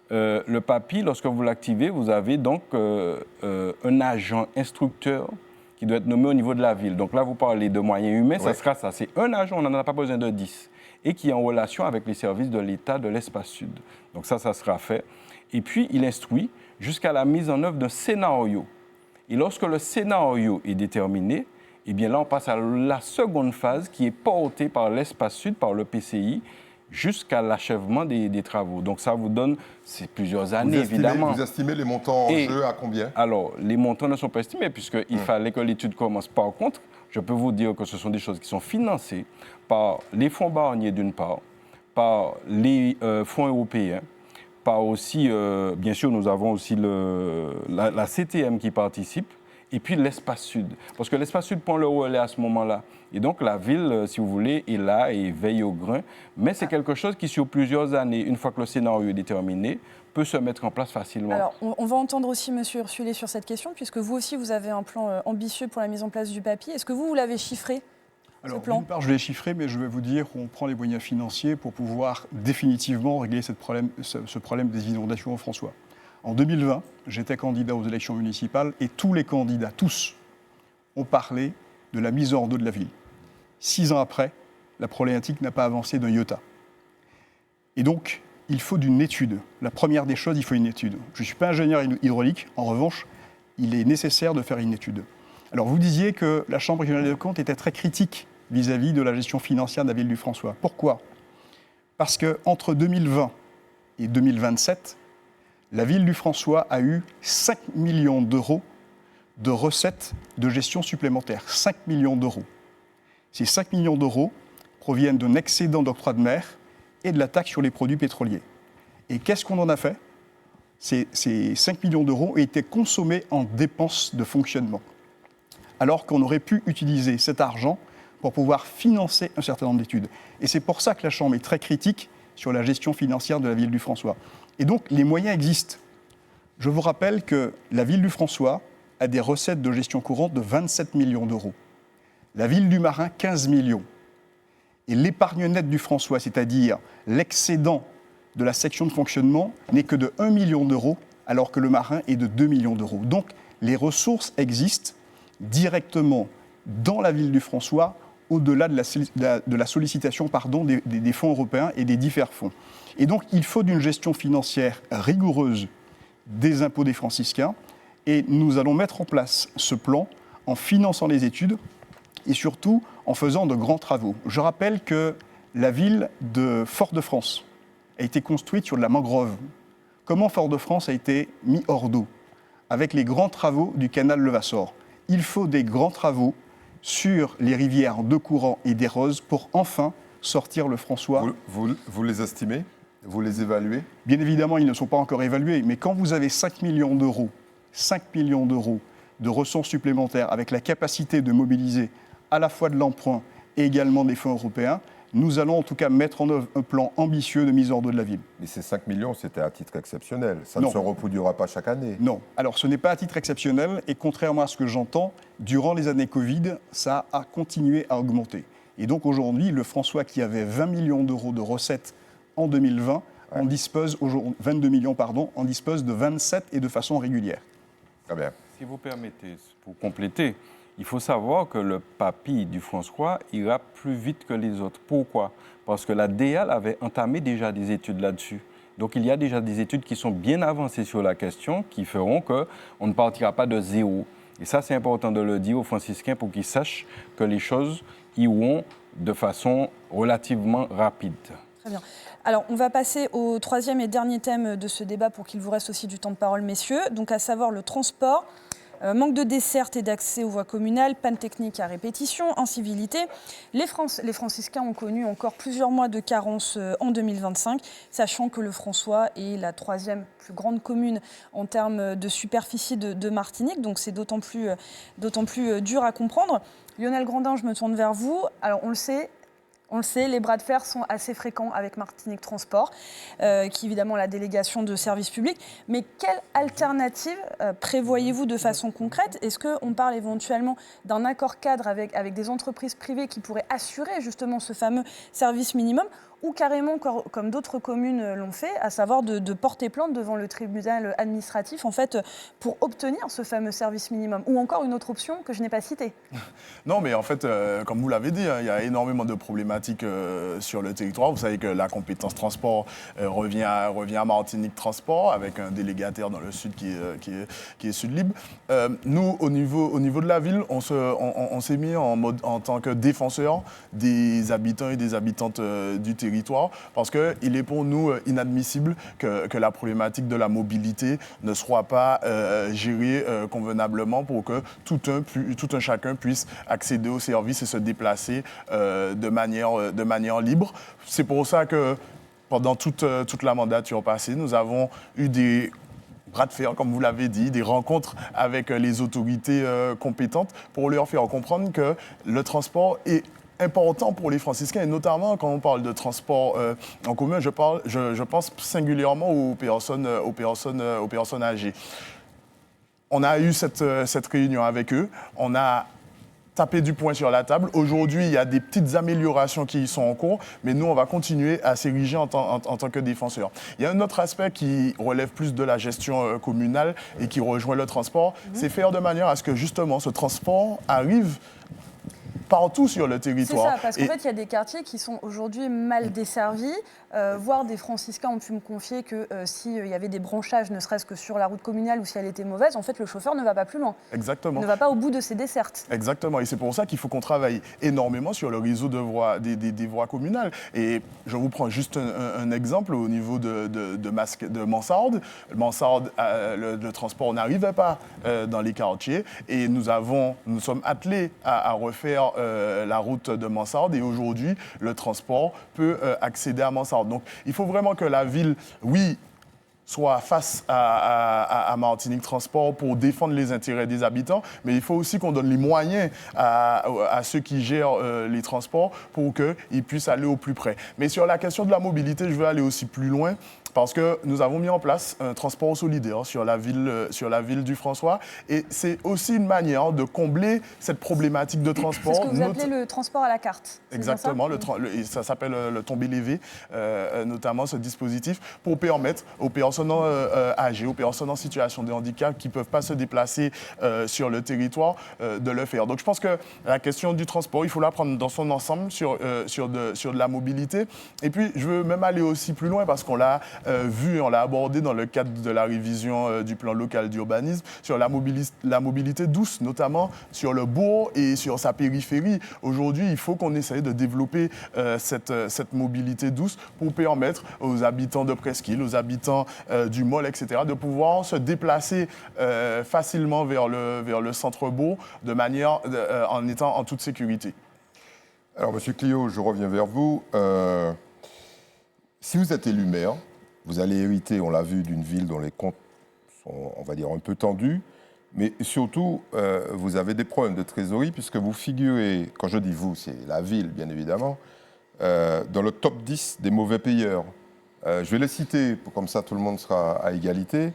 Le PAPI, lorsque vous l'activez, vous avez donc un agent instructeur qui doit être nommé au niveau de la ville. Donc là, vous parlez de moyens humains, ça Ouais. sera ça. C'est un agent, on n'en a pas besoin de 10, et qui est en relation avec les services de l'État de l'Espace Sud. Donc ça sera fait. Et puis, il instruit jusqu'à la mise en œuvre d'un scénario. Et lorsque le scénario est déterminé, eh bien là, on passe à la seconde phase qui est portée par l'Espace Sud, par le PCI, jusqu'à l'achèvement des travaux. Donc ça vous donne, c'est plusieurs années, évidemment. Vous estimez les montants en Et- jeu à combien? Alors, les montants ne sont pas estimés puisqu'il fallait que l'étude commence. Par contre, je peux vous dire que ce sont des choses qui sont financées par les fonds Barnier d'une part, par les fonds européens, par aussi, bien sûr, nous avons aussi la CTM qui participe, et puis l'Espace Sud. Parce que l'Espace Sud prend le relais à ce moment-là. Et donc la ville, si vous voulez, est là et veille au grain. Mais c'est quelque chose qui, sur plusieurs années, une fois que le scénario est déterminé, peut se mettre en place facilement. Alors, on va entendre aussi M. Ursulé sur cette question, puisque vous aussi, vous avez un plan ambitieux pour la mise en place du PAPI. Est-ce que vous l'avez chiffré, Alors, ce plan? d'une part, je l'ai chiffré, mais je vais vous dire qu'on prend les moyens financiers pour pouvoir définitivement régler ce problème des inondations au François. En 2020, j'étais candidat aux élections municipales et tous les candidats, tous, ont parlé de la mise hors d'eau de la ville. 6 ans après, la problématique n'a pas avancé d'un iota. Et donc, il faut d'une étude. La première des choses, il faut une étude. Je ne suis pas ingénieur hydraulique, en revanche, il est nécessaire de faire une étude. Alors, vous disiez que la Chambre régionale des comptes était très critique vis-à-vis de la gestion financière de la ville du François. Pourquoi ? Parce qu'entre 2020 et 2027, la ville du François a eu 5 millions d'euros de recettes de gestion supplémentaires. 5 millions d'euros. Ces 5 millions d'euros proviennent d'un excédent d'octroi de mer et de la taxe sur les produits pétroliers. Et qu'est-ce qu'on en a fait ? Ces 5 millions d'euros ont été consommés en dépenses de fonctionnement, alors qu'on aurait pu utiliser cet argent pour pouvoir financer un certain nombre d'études. Et c'est pour ça que la Chambre est très critique sur la gestion financière de la ville du François. Et donc, les moyens existent. Je vous rappelle que la ville du François a des recettes de gestion courante de 27 millions d'euros. La ville du Marin, 15 millions. Et l'épargne nette du François, c'est-à-dire l'excédent de la section de fonctionnement, n'est que de 1 million d'euros, alors que le Marin est de 2 millions d'euros. Donc, les ressources existent directement dans la ville du François, au-delà de la sollicitation des fonds européens et des divers fonds. Et donc, il faut d'une gestion financière rigoureuse des impôts des franciscains, et nous allons mettre en place ce plan en finançant les études et surtout en faisant de grands travaux. Je rappelle que la ville de Fort-de-France a été construite sur de la mangrove. Comment Fort-de-France a été mis hors d'eau ? Avec les grands travaux du canal Levassor. Il faut des grands travaux sur les rivières de Courant et des Roses pour enfin sortir le François. Vous les estimez ? Vous les évaluez ? Bien évidemment, ils ne sont pas encore évalués, mais quand vous avez 5 millions d'euros de ressources supplémentaires avec la capacité de mobiliser à la fois de l'emprunt et également des fonds européens, nous allons en tout cas mettre en œuvre un plan ambitieux de mise hors d'eau de la ville. Mais ces 5 millions, c'était à titre exceptionnel. Ça Non. ne se reproduira pas chaque année. Non. Alors, ce n'est pas à titre exceptionnel et contrairement à ce que j'entends, durant les années Covid, ça a continué à augmenter. Et donc aujourd'hui, le François qui avait 20 millions d'euros de recettes en 2020, en dispose 22 millions, en dispose de 27 et de façon régulière. Très bien. Si vous permettez, pour compléter, il faut savoir que le papy du François ira plus vite que les autres. Pourquoi ? Parce que la DEAL avait entamé déjà des études là-dessus. Donc il y a déjà des études qui sont bien avancées sur la question, qui feront qu'on ne partira pas de zéro. Et ça, c'est important de le dire aux franciscains pour qu'ils sachent que les choses iront de façon relativement rapide. Très bien. Alors, on va passer au troisième et dernier thème de ce débat pour qu'il vous reste aussi du temps de parole, messieurs. Donc, à savoir le transport, manque de desserte et d'accès aux voies communales, panne technique à répétition, incivilité. Les franciscains ont connu encore plusieurs mois de carence en 2025, sachant que le François est la troisième plus grande commune en termes de superficie de Martinique. Donc, c'est d'autant plus dur à comprendre. Lionel Grandin, je me tourne vers vous. Alors, on le sait, les bras de fer sont assez fréquents avec Martinique Transport, qui est évidemment la délégation de services publics. Mais quelle alternative prévoyez-vous de façon concrète ? Est-ce qu'on parle éventuellement d'un accord cadre avec des entreprises privées qui pourraient assurer justement ce fameux service minimum ? Ou carrément, comme d'autres communes l'ont fait, à savoir de porter plainte devant le tribunal administratif, en fait, pour obtenir ce fameux service minimum. Ou encore une autre option que je n'ai pas citée. Non, mais en fait, comme vous l'avez dit, il y a énormément de problématiques sur le territoire. Vous savez que la compétence transport revient à Martinique Transport, avec un délégataire dans le sud qui est Sud-Libre. Nous, au niveau de la ville, on s'est mis en tant que défenseur des habitants et des habitantes du territoire, parce qu'il est pour nous inadmissible que la problématique de la mobilité ne soit pas gérée convenablement pour que tout un chacun puisse accéder aux services et se déplacer de manière libre. C'est pour ça que pendant toute la mandature passée, nous avons eu des bras de fer, comme vous l'avez dit, des rencontres avec les autorités compétentes pour leur faire comprendre que le transport est important pour les franciscains, et notamment quand on parle de transport en commun, je pense singulièrement aux personnes âgées. On a eu cette réunion avec eux, on a tapé du poing sur la table. Aujourd'hui, il y a des petites améliorations qui sont en cours, mais nous, on va continuer à s'ériger en tant que défenseurs. Il y a un autre aspect qui relève plus de la gestion communale et qui rejoint le transport, c'est faire de manière à ce que justement ce transport arrive partout sur le C'est territoire. ça, parce qu'en fait, il y a des quartiers qui sont aujourd'hui mal desservis, voire des franciscains ont pu me confier que s'il y avait des branchages, ne serait-ce que sur la route communale ou si elle était mauvaise, en fait, le chauffeur ne va pas plus loin. Exactement. Ne va pas au bout de ses dessertes. Exactement, et c'est pour ça qu'il faut qu'on travaille énormément sur le réseau de voies, des voies communales. Et je vous prends juste un exemple au niveau de Mansarde. Mansarde, le transport n'arrivait pas dans les quartiers et nous sommes attelés à refaire la route de Mansarde et aujourd'hui, le transport peut accéder à Mansarde. Donc, il faut vraiment que la ville, oui, soit face à Martinique Transport pour défendre les intérêts des habitants, mais il faut aussi qu'on donne les moyens à ceux qui gèrent les transports pour qu'ils puissent aller au plus près. Mais sur la question de la mobilité, je veux aller aussi plus loin. Parce que nous avons mis en place un transport solidaire sur la ville du François. Et c'est aussi une manière de combler cette problématique de transport. C'est ce que vous appelez le transport à la carte. Exactement, ça s'appelle le tombé-lévé, notamment ce dispositif, pour permettre aux personnes âgées, aux personnes en situation de handicap qui ne peuvent pas se déplacer sur le territoire, de le faire. Donc je pense que la question du transport, il faut la prendre dans son ensemble sur de la mobilité. Et puis je veux même aller aussi plus loin parce qu'on l'a vu, on l'a abordé dans le cadre de la révision du plan local d'urbanisme, sur la mobilité douce, notamment sur le bourg et sur sa périphérie. Aujourd'hui, il faut qu'on essaye de développer cette mobilité douce pour permettre aux habitants de Presqu'île, aux habitants du Mol, etc., de pouvoir se déplacer facilement vers le centre-bourg en étant en toute sécurité. Alors, Monsieur Clio, je reviens vers vous. Si vous êtes élu maire, vous allez hériter, on l'a vu, d'une ville dont les comptes sont, on va dire, un peu tendus, mais surtout, vous avez des problèmes de trésorerie puisque vous figurez, quand je dis vous, c'est la ville, bien évidemment, dans le top 10 des mauvais payeurs. Je vais les citer, comme ça tout le monde sera à égalité.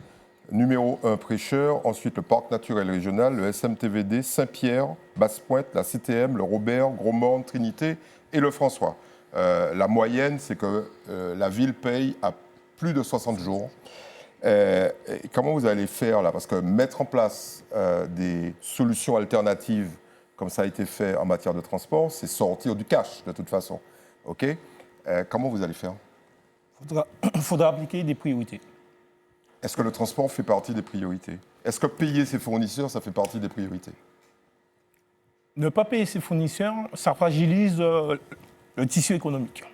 Numéro 1, Prêcheur, ensuite le Parc naturel régional, le SMTVD, Saint-Pierre, Basse-Pointe, la CTM, le Robert, Gros-Morne, Trinité et le François. La moyenne, c'est que la ville paye à plus de 60 jours. Comment vous allez faire là? Parce que mettre en place des solutions alternatives, comme ça a été fait en matière de transport, c'est sortir du cash de toute façon. OK? Comment vous allez faire? Faudra appliquer des priorités. Est-ce que le transport fait partie des priorités? Est-ce que payer ses fournisseurs, ça fait partie des priorités? Ne pas payer ses fournisseurs, ça fragilise le tissu économique.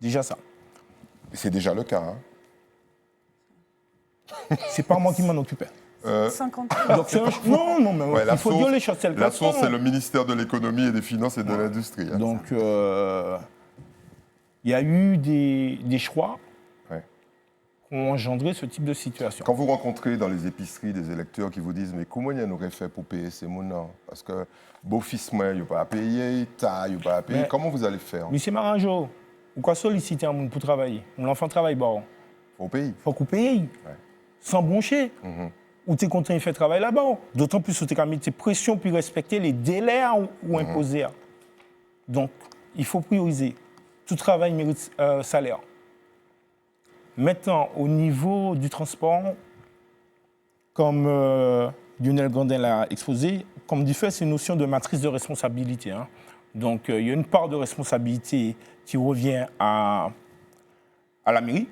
Déjà ça. C'est déjà le cas. Hein? C'est pas moi qui m'en occupais. 50 Donc, non, mais ouais, il faut dire les choses telles La qu'elles sont. source, c'est le ministère de l'économie et des finances et de l'industrie. Hein. Donc, il y a eu des choix qui ont engendré ce type de situation. Quand vous rencontrez dans les épiceries des électeurs qui vous disent « Mais comment il aurait fait pour payer ces monnaies? Parce que beau-fils, moi, il n'y a pas à payer, il n'y a pas à payer. Comment vous allez faire? Monsieur Maranjo, ou quoi solliciter un monde pour travailler? L'enfant travaille, bon. Au pays. Faut qu'on paye. Sans broncher. Ou tu es content, il fait travail là-bas. D'autant plus que tu as mis tes pressions puis respecter les délais ou imposés. Donc, il faut prioriser. Tout travail mérite salaire. Maintenant, au niveau du transport, comme Lionel Grandin l'a exposé, comme dit fait, c'est une notion de matrice de responsabilité. Hein. Donc, il y a une part de responsabilité qui revient à la mairie.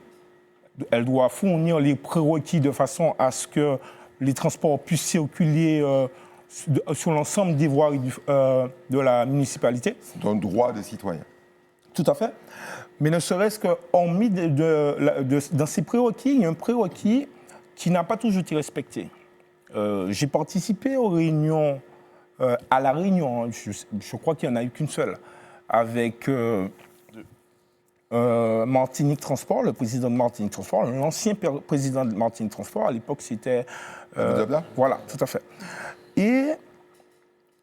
Elle doit fournir les prérequis de façon à ce que les transports puissent circuler sur l'ensemble des voiries de la municipalité. C'est un droit des citoyens. Tout à fait. Mais ne serait-ce qu'en mis dans ces prérequis, il y a un prérequis qui n'a pas toujours été respecté. J'ai participé aux réunions, à la réunion, je crois qu'il n'y en a eu qu'une seule, avec Martinique Transport, le président de Martinique Transport, l'ancien président de Martinique Transport, à l'époque c'était... voilà, tout à fait. Et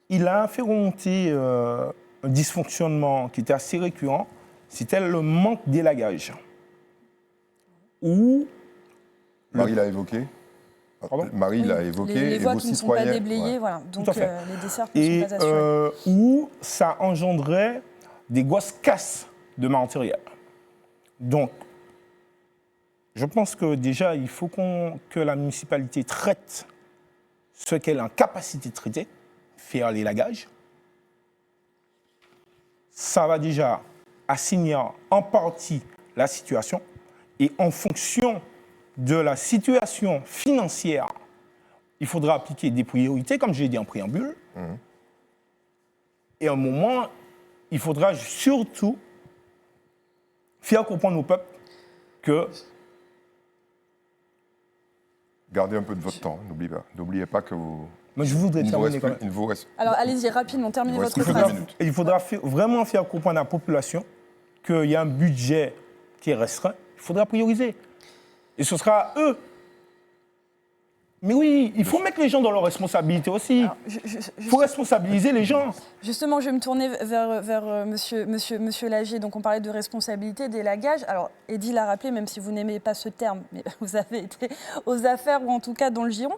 il a fait remonter un dysfonctionnement qui était assez récurrent, c'était le manque d'élagage. Marie l'a évoqué. Marie l'a évoqué. Les voies qui ne sont pas déblayées, voilà. Donc les dessertes ne sont pas assurées. Où ça engendrait des grosses casses de matériel. Donc, je pense que déjà, il faut que la municipalité traite ce qu'elle est en capacité de traiter, faire l'élagage, ça va déjà assainir en partie la situation. Et en fonction de la situation financière, il faudra appliquer des priorités, comme je l'ai dit en préambule. Et à un moment, il faudra surtout faire comprendre au peuple que... Gardez un peu de votre temps, n'oubliez pas que vous... Mais je voudrais terminer quand même. Alors allez-y, rapidement, terminez Il vous votre reste phrase. 2 minutes. Il faudra vraiment faire comprendre à la population qu'il y a un budget qui est restreint. Il faudra prioriser. Et ce sera à eux. Mais oui, il faut mettre les gens dans leurs responsabilités aussi. Il faut responsabiliser les gens. Justement, je vais me tourner vers monsieur Lagier. Donc, on parlait de responsabilité, d'élagage. Alors, Eddy l'a rappelé, même si vous n'aimez pas ce terme, mais vous avez été aux affaires, ou en tout cas dans le giron.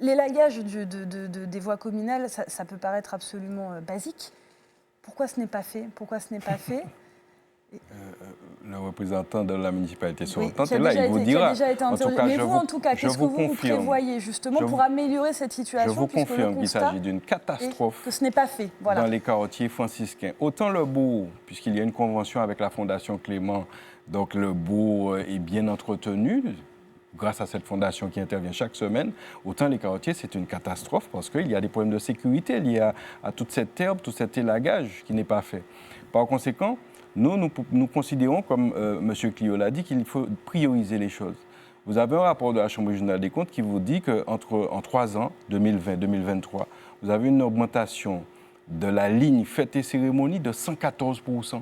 L'élagage des voies communales, ça peut paraître absolument basique. Pourquoi ce n'est pas fait? Le représentant de la municipalité Oui, sortante est là, il vous dira. En tout cas, mais vous, en tout cas, qu'est-ce que vous prévoyez justement pour améliorer cette situation? Je vous confirme qu'il s'agit d'une catastrophe que ce n'est pas fait. Voilà. Dans les quartiers franciscains. Autant le bourg, puisqu'il y a une convention avec la Fondation Clément, donc le bourg est bien entretenu grâce à cette fondation qui intervient chaque semaine, autant les quartiers, c'est une catastrophe parce qu'il y a des problèmes de sécurité liés à toute cette herbe, tout cet élagage qui n'est pas fait. Par conséquent, nous considérons, comme M. Clio l'a dit, qu'il faut prioriser les choses. Vous avez un rapport de la Chambre régionale des comptes qui vous dit qu'en 3 ans, 2020-2023, vous avez une augmentation de la ligne fêtes et cérémonies de 114%.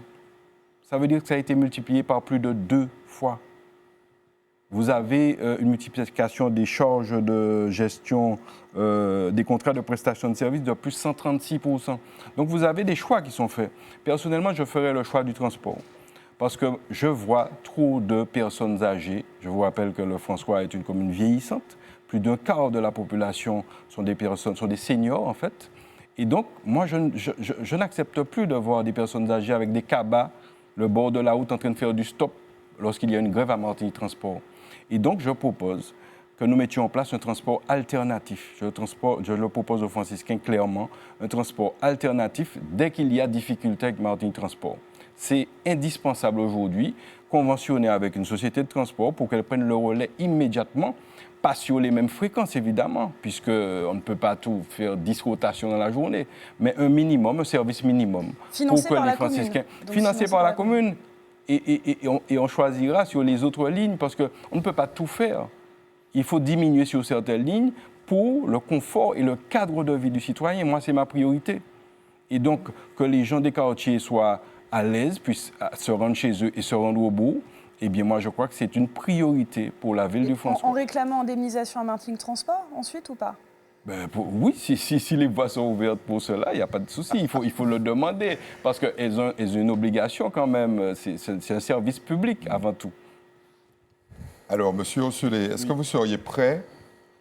Ça veut dire que ça a été multiplié par plus de 2 fois. Vous avez une multiplication des charges de gestion des contrats de prestation de services de plus 136%. Donc vous avez des choix qui sont faits. Personnellement, je ferais le choix du transport parce que je vois trop de personnes âgées. Je vous rappelle que le François est une commune vieillissante. Plus d'un quart de la population sont des seniors en fait. Et donc, moi, je n'accepte plus de voir des personnes âgées avec des cabas, le bord de la route en train de faire du stop lorsqu'il y a une grève à Martinique Transport. Et donc, je propose que nous mettions en place un transport alternatif. Je le propose aux franciscains clairement, un transport alternatif dès qu'il y a difficulté avec Martinique Transport. C'est indispensable aujourd'hui, conventionner avec une société de transport pour qu'elle prenne le relais immédiatement, pas sur les mêmes fréquences évidemment, puisqu'on ne peut pas tout faire 10 rotations dans la journée, mais un minimum, un service minimum. Financé par la commune. Financé par la commune. Et on choisira sur les autres lignes parce qu'on ne peut pas tout faire. Il faut diminuer sur certaines lignes pour le confort et le cadre de vie du citoyen. Moi, c'est ma priorité. Et donc, que les gens des quartiers soient à l'aise, puissent se rendre chez eux et se rendre au bout, eh bien, moi, je crois que c'est une priorité pour la ville du François. En réclamant indemnisation à Martinique Transport, ensuite, ou pas? Oui, si les voies sont ouvertes pour cela, il n'y a pas de souci. Il faut le demander parce qu'elles ont une obligation quand même. C'est un service public avant tout. Alors, Monsieur Osselet, est-ce que vous seriez prêt,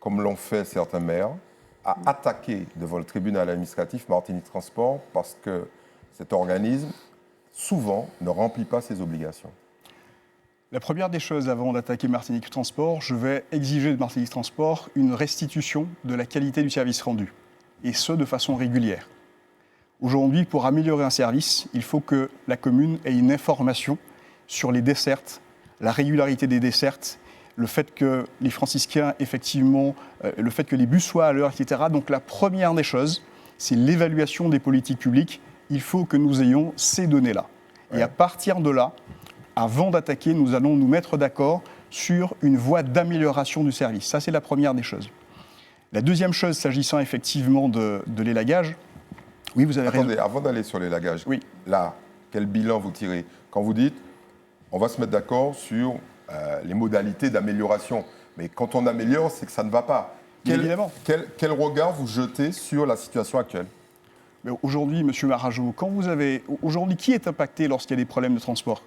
comme l'ont fait certains maires, à attaquer devant le tribunal administratif Martinique Transport parce que cet organisme, souvent, ne remplit pas ses obligations? La première des choses, avant d'attaquer Martinique Transport, je vais exiger de Martinique Transport une restitution de la qualité du service rendu, et ce, de façon régulière. Aujourd'hui, pour améliorer un service, il faut que la commune ait une information sur les dessertes, la régularité des dessertes, le fait que les franciscains, effectivement, le fait que les bus soient à l'heure, etc. Donc la première des choses, c'est l'évaluation des politiques publiques. Il faut que nous ayons ces données-là. Ouais. Et à partir de là, avant d'attaquer, nous allons nous mettre d'accord sur une voie d'amélioration du service. Ça, c'est la première des choses. La deuxième chose, s'agissant effectivement de l'élagage, oui, vous avez raison. Avant d'aller sur l'élagage, oui. Là, quel bilan vous tirez? Quand vous dites, on va se mettre d'accord sur les modalités d'amélioration, mais quand on améliore, c'est que ça ne va pas. Évidemment. Quel regard vous jetez sur la situation actuelle? Mais aujourd'hui, M. Marajo, aujourd'hui, qui est impacté lorsqu'il y a des problèmes de transport?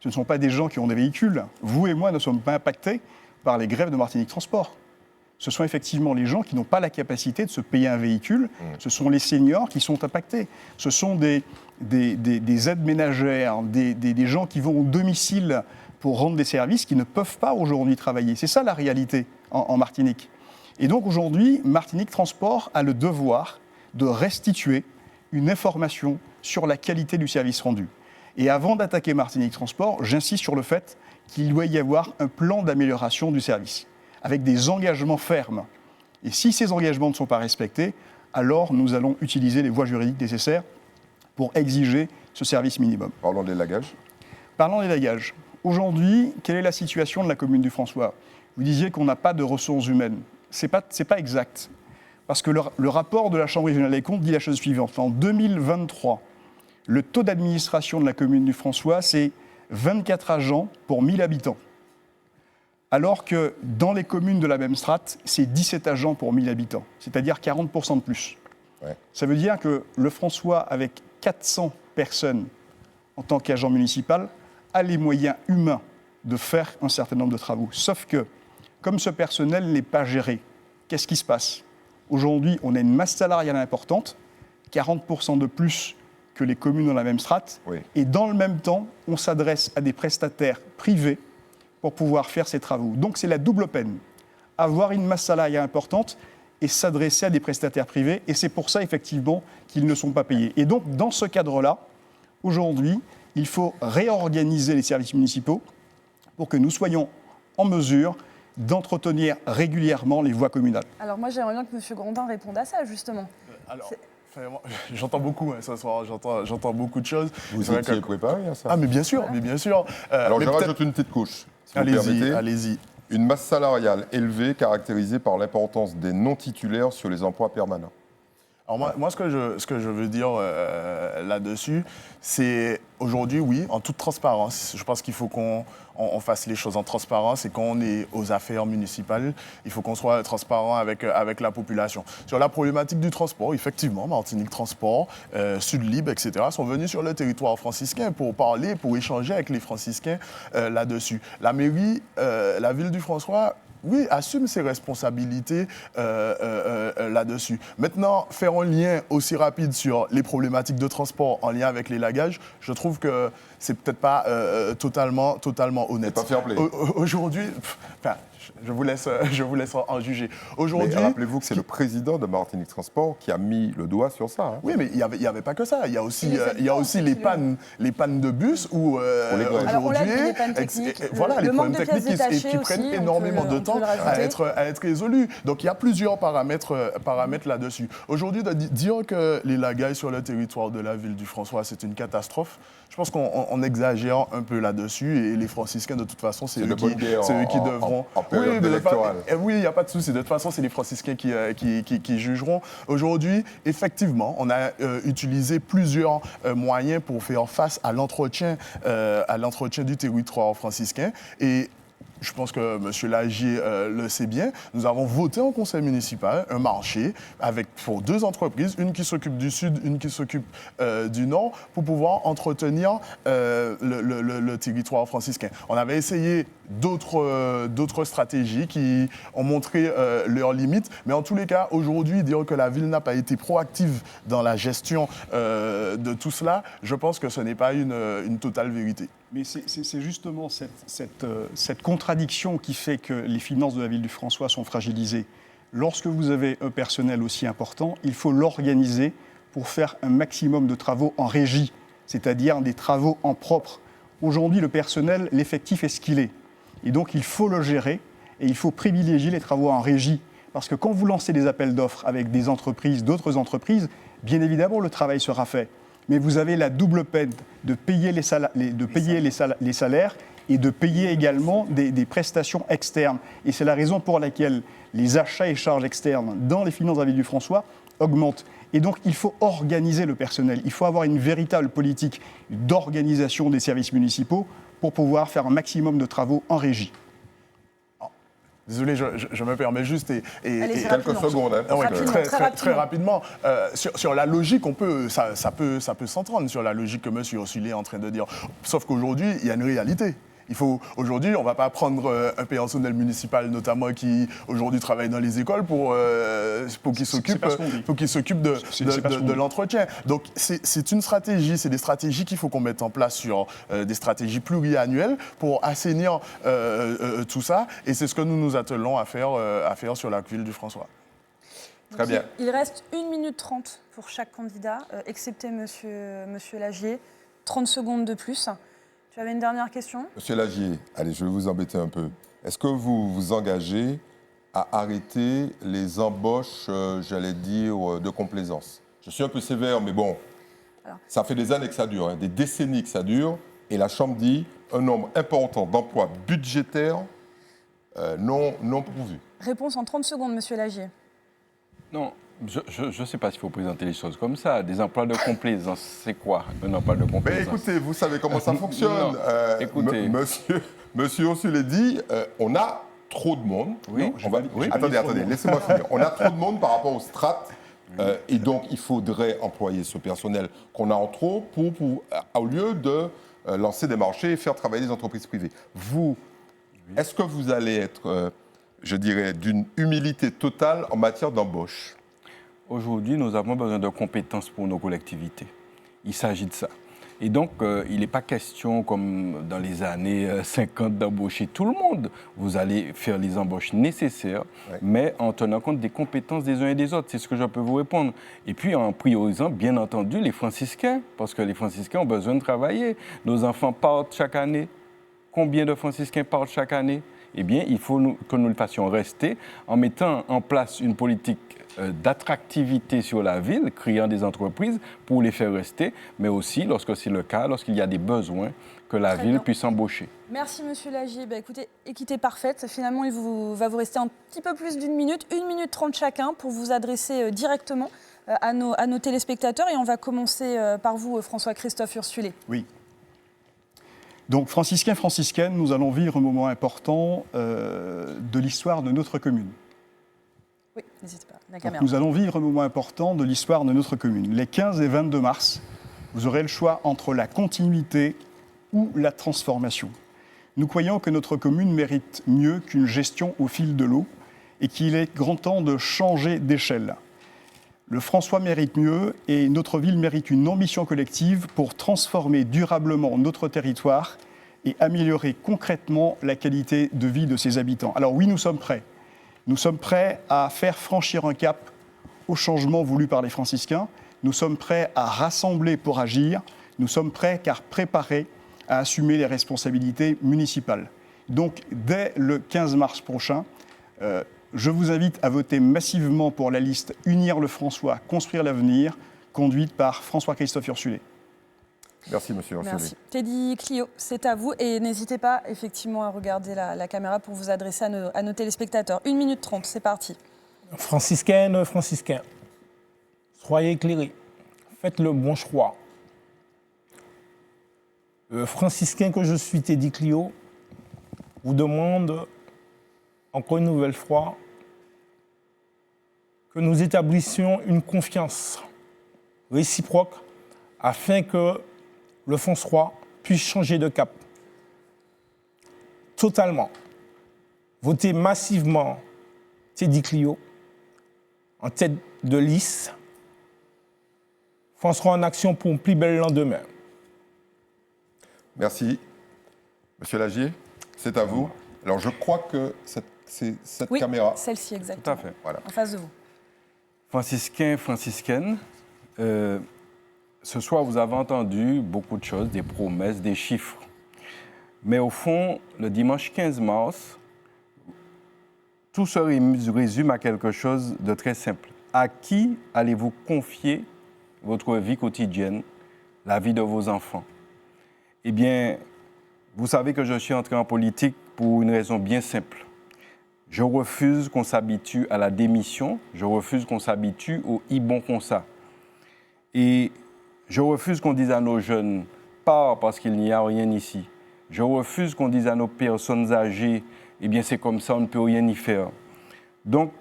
Ce ne sont pas des gens qui ont des véhicules. Vous et moi ne sommes pas impactés par les grèves de Martinique Transport. Ce sont effectivement les gens qui n'ont pas la capacité de se payer un véhicule. Ce sont les seniors qui sont impactés. Ce sont des aides ménagères, des gens qui vont au domicile pour rendre des services qui ne peuvent pas aujourd'hui travailler. C'est ça la réalité en Martinique. Et donc aujourd'hui, Martinique Transport a le devoir de restituer une information sur la qualité du service rendu. Et avant d'attaquer Martinique Transport, j'insiste sur le fait qu'il doit y avoir un plan d'amélioration du service, avec des engagements fermes. Et si ces engagements ne sont pas respectés, alors nous allons utiliser les voies juridiques nécessaires pour exiger ce service minimum. Parlons des lagages. Parlons des lagages. Aujourd'hui, quelle est la situation de la commune du François ? Vous disiez qu'on n'a pas de ressources humaines. Ce n'est pas exact. Parce que le rapport de la Chambre régionale des comptes dit la chose suivante. En 2023, le taux d'administration de la commune du François, c'est 24 agents pour 1000 habitants. Alors que dans les communes de la même strate, c'est 17 agents pour 1000 habitants, c'est-à-dire 40% de plus. Ouais. Ça veut dire que le François, avec 400 personnes en tant qu'agent municipal, a les moyens humains de faire un certain nombre de travaux. Sauf que, comme ce personnel n'est pas géré, qu'est-ce qui se passe ? Aujourd'hui, on a une masse salariale importante, 40% de plus que les communes dans la même strate, Oui. et dans le même temps, on s'adresse à des prestataires privés pour pouvoir faire ces travaux. Donc c'est la double peine, avoir une masse salariale importante et s'adresser à des prestataires privés, et c'est pour ça effectivement qu'ils ne sont pas payés. Et donc dans ce cadre-là, aujourd'hui, il faut réorganiser les services municipaux pour que nous soyons en mesure d'entretenir régulièrement les voies communales. Alors moi, j'aimerais bien que M. Grondin réponde à ça, justement. Alors, j'entends beaucoup ce soir, j'entends beaucoup de choses. Vous C'est vrai étiez que- préparé à ça. Ah mais bien sûr. Alors Mais je peut-être- rajoute une petite couche, si vous permettez. Allez-y, allez-y. Une masse salariale élevée caractérisée par l'importance des non-titulaires sur les emplois permanents. Alors moi ce que je veux dire là-dessus, c'est aujourd'hui, oui, en toute transparence. Je pense qu'il faut qu'on fasse les choses en transparence, et quand on est aux affaires municipales, il faut qu'on soit transparent avec la population. Sur la problématique du transport, effectivement, Martinique Transport, Sud Libre, etc., sont venus sur le territoire franciscain pour parler, pour échanger avec les franciscains là-dessus. La mairie, la ville du François, oui, assume ses responsabilités là-dessus. Maintenant, faire un lien aussi rapide sur les problématiques de transport en lien avec les lagages, je trouve que c'est peut-être pas totalement honnête. C'est pas fair play. Aujourd'hui, je vous laisse en juger. Mais Aujourd'hui, rappelez-vous que c'est le président de Martinique Transport qui a mis le doigt sur ça. Hein. oui, mais il y avait pas que ça. Il y a aussi, Et les habitants aussi les qui pannes de bus où les grèves. Alors, on l'a dit, aujourd'hui, les pannes techniques, voilà, le les manque problèmes de pièces techniques qui détachées prennent aussi, on énormément peut de temps le à rajouter. être résolus. Donc il y a plusieurs paramètres là-dessus. Aujourd'hui, de dire que les lagages sur le territoire de la ville du François, c'est une catastrophe, je pense qu'on exagère un peu là-dessus, et les franciscains, de toute façon, c'est C'est eux de bonne guerre qui devront... en période mais électorale. oui, il n'y a pas de souci. De toute façon, c'est les franciscains qui jugeront. Aujourd'hui, effectivement, on a utilisé plusieurs moyens pour faire face à l'entretien du territoire franciscain. Et je pense que M. Lagier le sait bien. Nous avons voté en conseil municipal un marché pour deux entreprises, une qui s'occupe du sud, une qui s'occupe du nord, pour pouvoir entretenir le territoire franciscain. On avait essayé d'autres stratégies qui ont montré leurs limites, mais en tous les cas, aujourd'hui, dire que la ville n'a pas été proactive dans la gestion de tout cela, je pense que ce n'est pas une totale vérité. Mais c'est justement cette contradiction qui fait que les finances de la ville du François sont fragilisées. Lorsque vous avez un personnel aussi important, il faut l'organiser pour faire un maximum de travaux en régie, c'est-à-dire des travaux en propre. Aujourd'hui, le personnel, l'effectif est ce qu'il est. Et donc, il faut le gérer et il faut privilégier les travaux en régie. Parce que quand vous lancez des appels d'offres avec des entreprises, d'autres entreprises, bien évidemment, le travail sera fait. Mais vous avez la double peine de payer les salaires et de payer également des prestations externes. Et c'est la raison pour laquelle les achats et charges externes dans les finances de la ville du François augmentent. Et donc, il faut organiser le personnel. Il faut avoir une véritable politique d'organisation des services municipaux pour pouvoir faire un maximum de travaux en régie. Désolé, je me permets juste Allez, Quelques secondes. Hein, Ah ouais, Rapidement, très rapidement. Sur la logique, ça peut s'entendre sur la logique que M. Ursule est en train de dire. Sauf qu'aujourd'hui, il y a une réalité. Aujourd'hui, on ne va pas prendre un personnel municipal, notamment qui aujourd'hui travaille dans les écoles, pour qu'il s'occupe de l'entretien. Donc c'est une stratégie, c'est des stratégies qu'il faut qu'on mette en place sur des stratégies pluriannuelles pour assainir tout ça. Et c'est ce que nous nous attelons à faire sur la ville du François. Très bien. Il reste 1 minute 30 pour chaque candidat, excepté monsieur Lagier. 30 secondes de plus. Tu avais une dernière question ? Monsieur Lagier, allez, je vais vous embêter un peu. Est-ce que vous vous engagez à arrêter les embauches, j'allais dire, de complaisance ? Je suis un peu sévère, mais bon, ça fait des années que ça dure, hein, des décennies que ça dure, et la Chambre dit un nombre important d'emplois budgétaires non pourvus. Réponse en 30 secondes, monsieur Lagier. Non, je ne sais pas s'il faut présenter les choses comme ça. Des emplois de complaisance, c'est quoi un emploi de complaisance ? Mais écoutez, vous savez comment ça fonctionne. Écoutez. Monsieur Ursulé dit, on a trop de monde. Oui, Attendez, laissez-moi finir. On a trop de monde par rapport aux strates. Et donc, il faudrait employer ce personnel qu'on a en trop au lieu de lancer des marchés et faire travailler des entreprises privées. Vous, est-ce que vous allez être, je dirais, d'une humilité totale en matière d'embauche ? Aujourd'hui, nous avons besoin de compétences pour nos collectivités. Il s'agit de ça. Et donc, il n'est pas question, comme dans les années 50, d'embaucher tout le monde. Vous allez faire les embauches nécessaires, mais en tenant compte des compétences des uns et des autres. C'est ce que je peux vous répondre. Et puis, en priorisant, bien entendu, les franciscains, parce que les franciscains ont besoin de travailler. Nos enfants partent chaque année. Combien de franciscains partent chaque année ? Eh bien, il faut que nous le fassions rester en mettant en place une politique d'attractivité sur la ville, créant des entreprises pour les faire rester, mais aussi, lorsque c'est le cas, lorsqu'il y a des besoins, que la ville puisse embaucher. Merci, monsieur Lagier. Écoutez, équité parfaite. Finalement, il va vous rester un petit peu plus d'1 minute, 1 minute 30 chacun, pour vous adresser directement à nos téléspectateurs. Et on va commencer par vous, François-Christophe Ursulé. Oui. Donc, franciscaines, nous allons vivre un moment important de l'histoire de notre commune. Oui, n'hésitez pas. Donc, nous allons vivre un moment important de l'histoire de notre commune. Les 15 et 22 mars, vous aurez le choix entre la continuité ou la transformation. Nous croyons que notre commune mérite mieux qu'une gestion au fil de l'eau et qu'il est grand temps de changer d'échelle. Le François mérite mieux et notre ville mérite une ambition collective pour transformer durablement notre territoire et améliorer concrètement la qualité de vie de ses habitants. Alors oui, nous sommes prêts. Nous sommes prêts à faire franchir un cap au changement voulu par les franciscains. Nous sommes prêts à rassembler pour agir. Nous sommes prêts car préparés à assumer les responsabilités municipales. Donc dès le 15 mars prochain, je vous invite à voter massivement pour la liste Unir le François, construire l'avenir, conduite par François-Christophe Ursulé. Merci, monsieur Ursulé. Merci. Teddy Clio, c'est à vous. Et n'hésitez pas, effectivement, à regarder la caméra pour vous adresser à nos téléspectateurs. 1 minute 30, c'est parti. Franciscaines, franciscains, soyez éclairés. Faites le bon choix. Franciscain que je suis, Teddy Clio, vous demande encore une nouvelle fois que nous établissions une confiance réciproque afin que le François puisse changer de cap. Totalement. Votez massivement Teddy Clio en tête de liste. François en action pour un plus bel lendemain. Merci. Monsieur Lagier, c'est à vous. Alors, je crois que cette caméra... celle-ci, exactement. Tout à fait. Voilà. En face de vous. Franciscains, franciscaines, ce soir, vous avez entendu beaucoup de choses, des promesses, des chiffres. Mais au fond, le dimanche 15 mars, tout se résume à quelque chose de très simple. À qui allez-vous confier votre vie quotidienne, la vie de vos enfants ? Eh bien, vous savez que je suis entré en politique pour une raison bien simple. Je refuse qu'on s'habitue à la démission, je refuse qu'on s'habitue au « bon comme ça ». Et je refuse qu'on dise à nos jeunes « pars parce qu'il n'y a rien ici ». Je refuse qu'on dise à nos personnes âgées « eh bien c'est comme ça, on ne peut rien y faire ». Donc,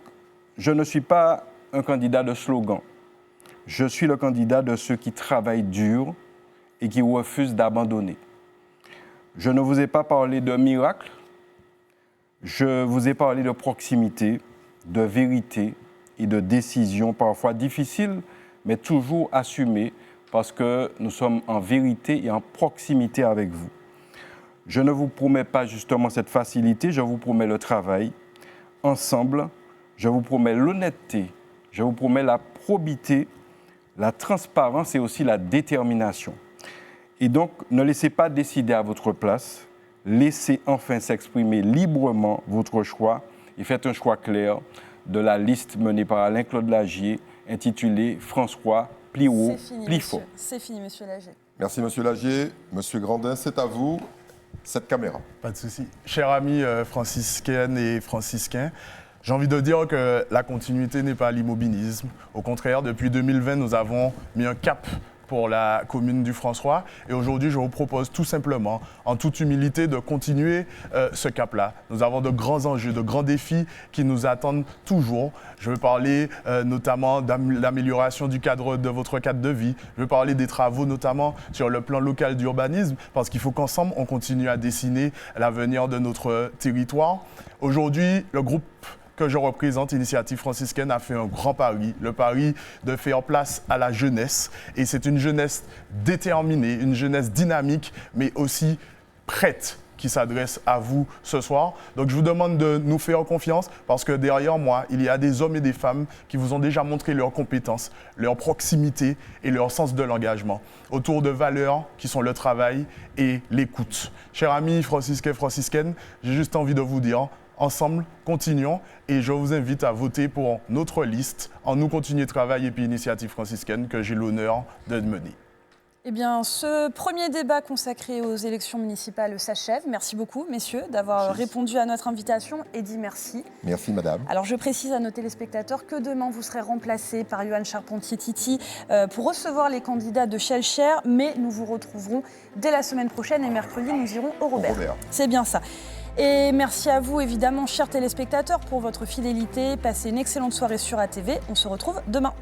je ne suis pas un candidat de slogan. Je suis le candidat de ceux qui travaillent dur et qui refusent d'abandonner. Je ne vous ai pas parlé de miracle, je vous ai parlé de proximité, de vérité et de décisions parfois difficiles, mais toujours assumées parce que nous sommes en vérité et en proximité avec vous. Je ne vous promets pas justement cette facilité, je vous promets le travail. Ensemble, je vous promets l'honnêteté, je vous promets la probité, la transparence et aussi la détermination. Et donc, ne laissez pas décider à votre place, laissez enfin s'exprimer librement votre choix et faites un choix clair de la liste menée par Alain-Claude Lagier, intitulée « François, plie haut, plie fort ». C'est fini, monsieur Lagier. Merci, monsieur Lagier. Monsieur Grandin, c'est à vous. Cette caméra. Pas de souci. Chers amis franciscaines et franciscains, j'ai envie de dire que la continuité n'est pas l'immobilisme. Au contraire, depuis 2020, nous avons mis un cap pour la commune du François. Et aujourd'hui, je vous propose tout simplement, en toute humilité, de continuer ce cap-là. Nous avons de grands enjeux, de grands défis qui nous attendent toujours. Je veux parler notamment de l'amélioration du cadre de votre cadre de vie. Je veux parler des travaux notamment sur le plan local d'urbanisme, parce qu'il faut qu'ensemble, on continue à dessiner l'avenir de notre territoire. Aujourd'hui, le groupe que je représente, Initiative franciscaine, a fait un grand pari, le pari de faire place à la jeunesse. Et c'est une jeunesse déterminée, une jeunesse dynamique, mais aussi prête qui s'adresse à vous ce soir. Donc je vous demande de nous faire confiance parce que derrière moi, il y a des hommes et des femmes qui vous ont déjà montré leurs compétences, leur proximité et leur sens de l'engagement autour de valeurs qui sont le travail et l'écoute. Chers amis franciscains, franciscaines, j'ai juste envie de vous dire, ensemble, continuons et je vous invite à voter pour notre liste en Nous Continuer Travail et puis Initiative franciscaine que j'ai l'honneur de mener. Eh bien, ce premier débat consacré aux élections municipales s'achève. Merci beaucoup, messieurs, d'avoir répondu à notre invitation et dit merci. Merci, madame. Alors, je précise à nos téléspectateurs que demain, vous serez remplacés par Yohann Charpentier-Titi pour recevoir les candidats de Shellshare, mais nous vous retrouverons dès la semaine prochaine et mercredi, nous irons au Robert. C'est bien ça. Et merci à vous, évidemment, chers téléspectateurs, pour votre fidélité. Passez une excellente soirée sur ATV. On se retrouve demain.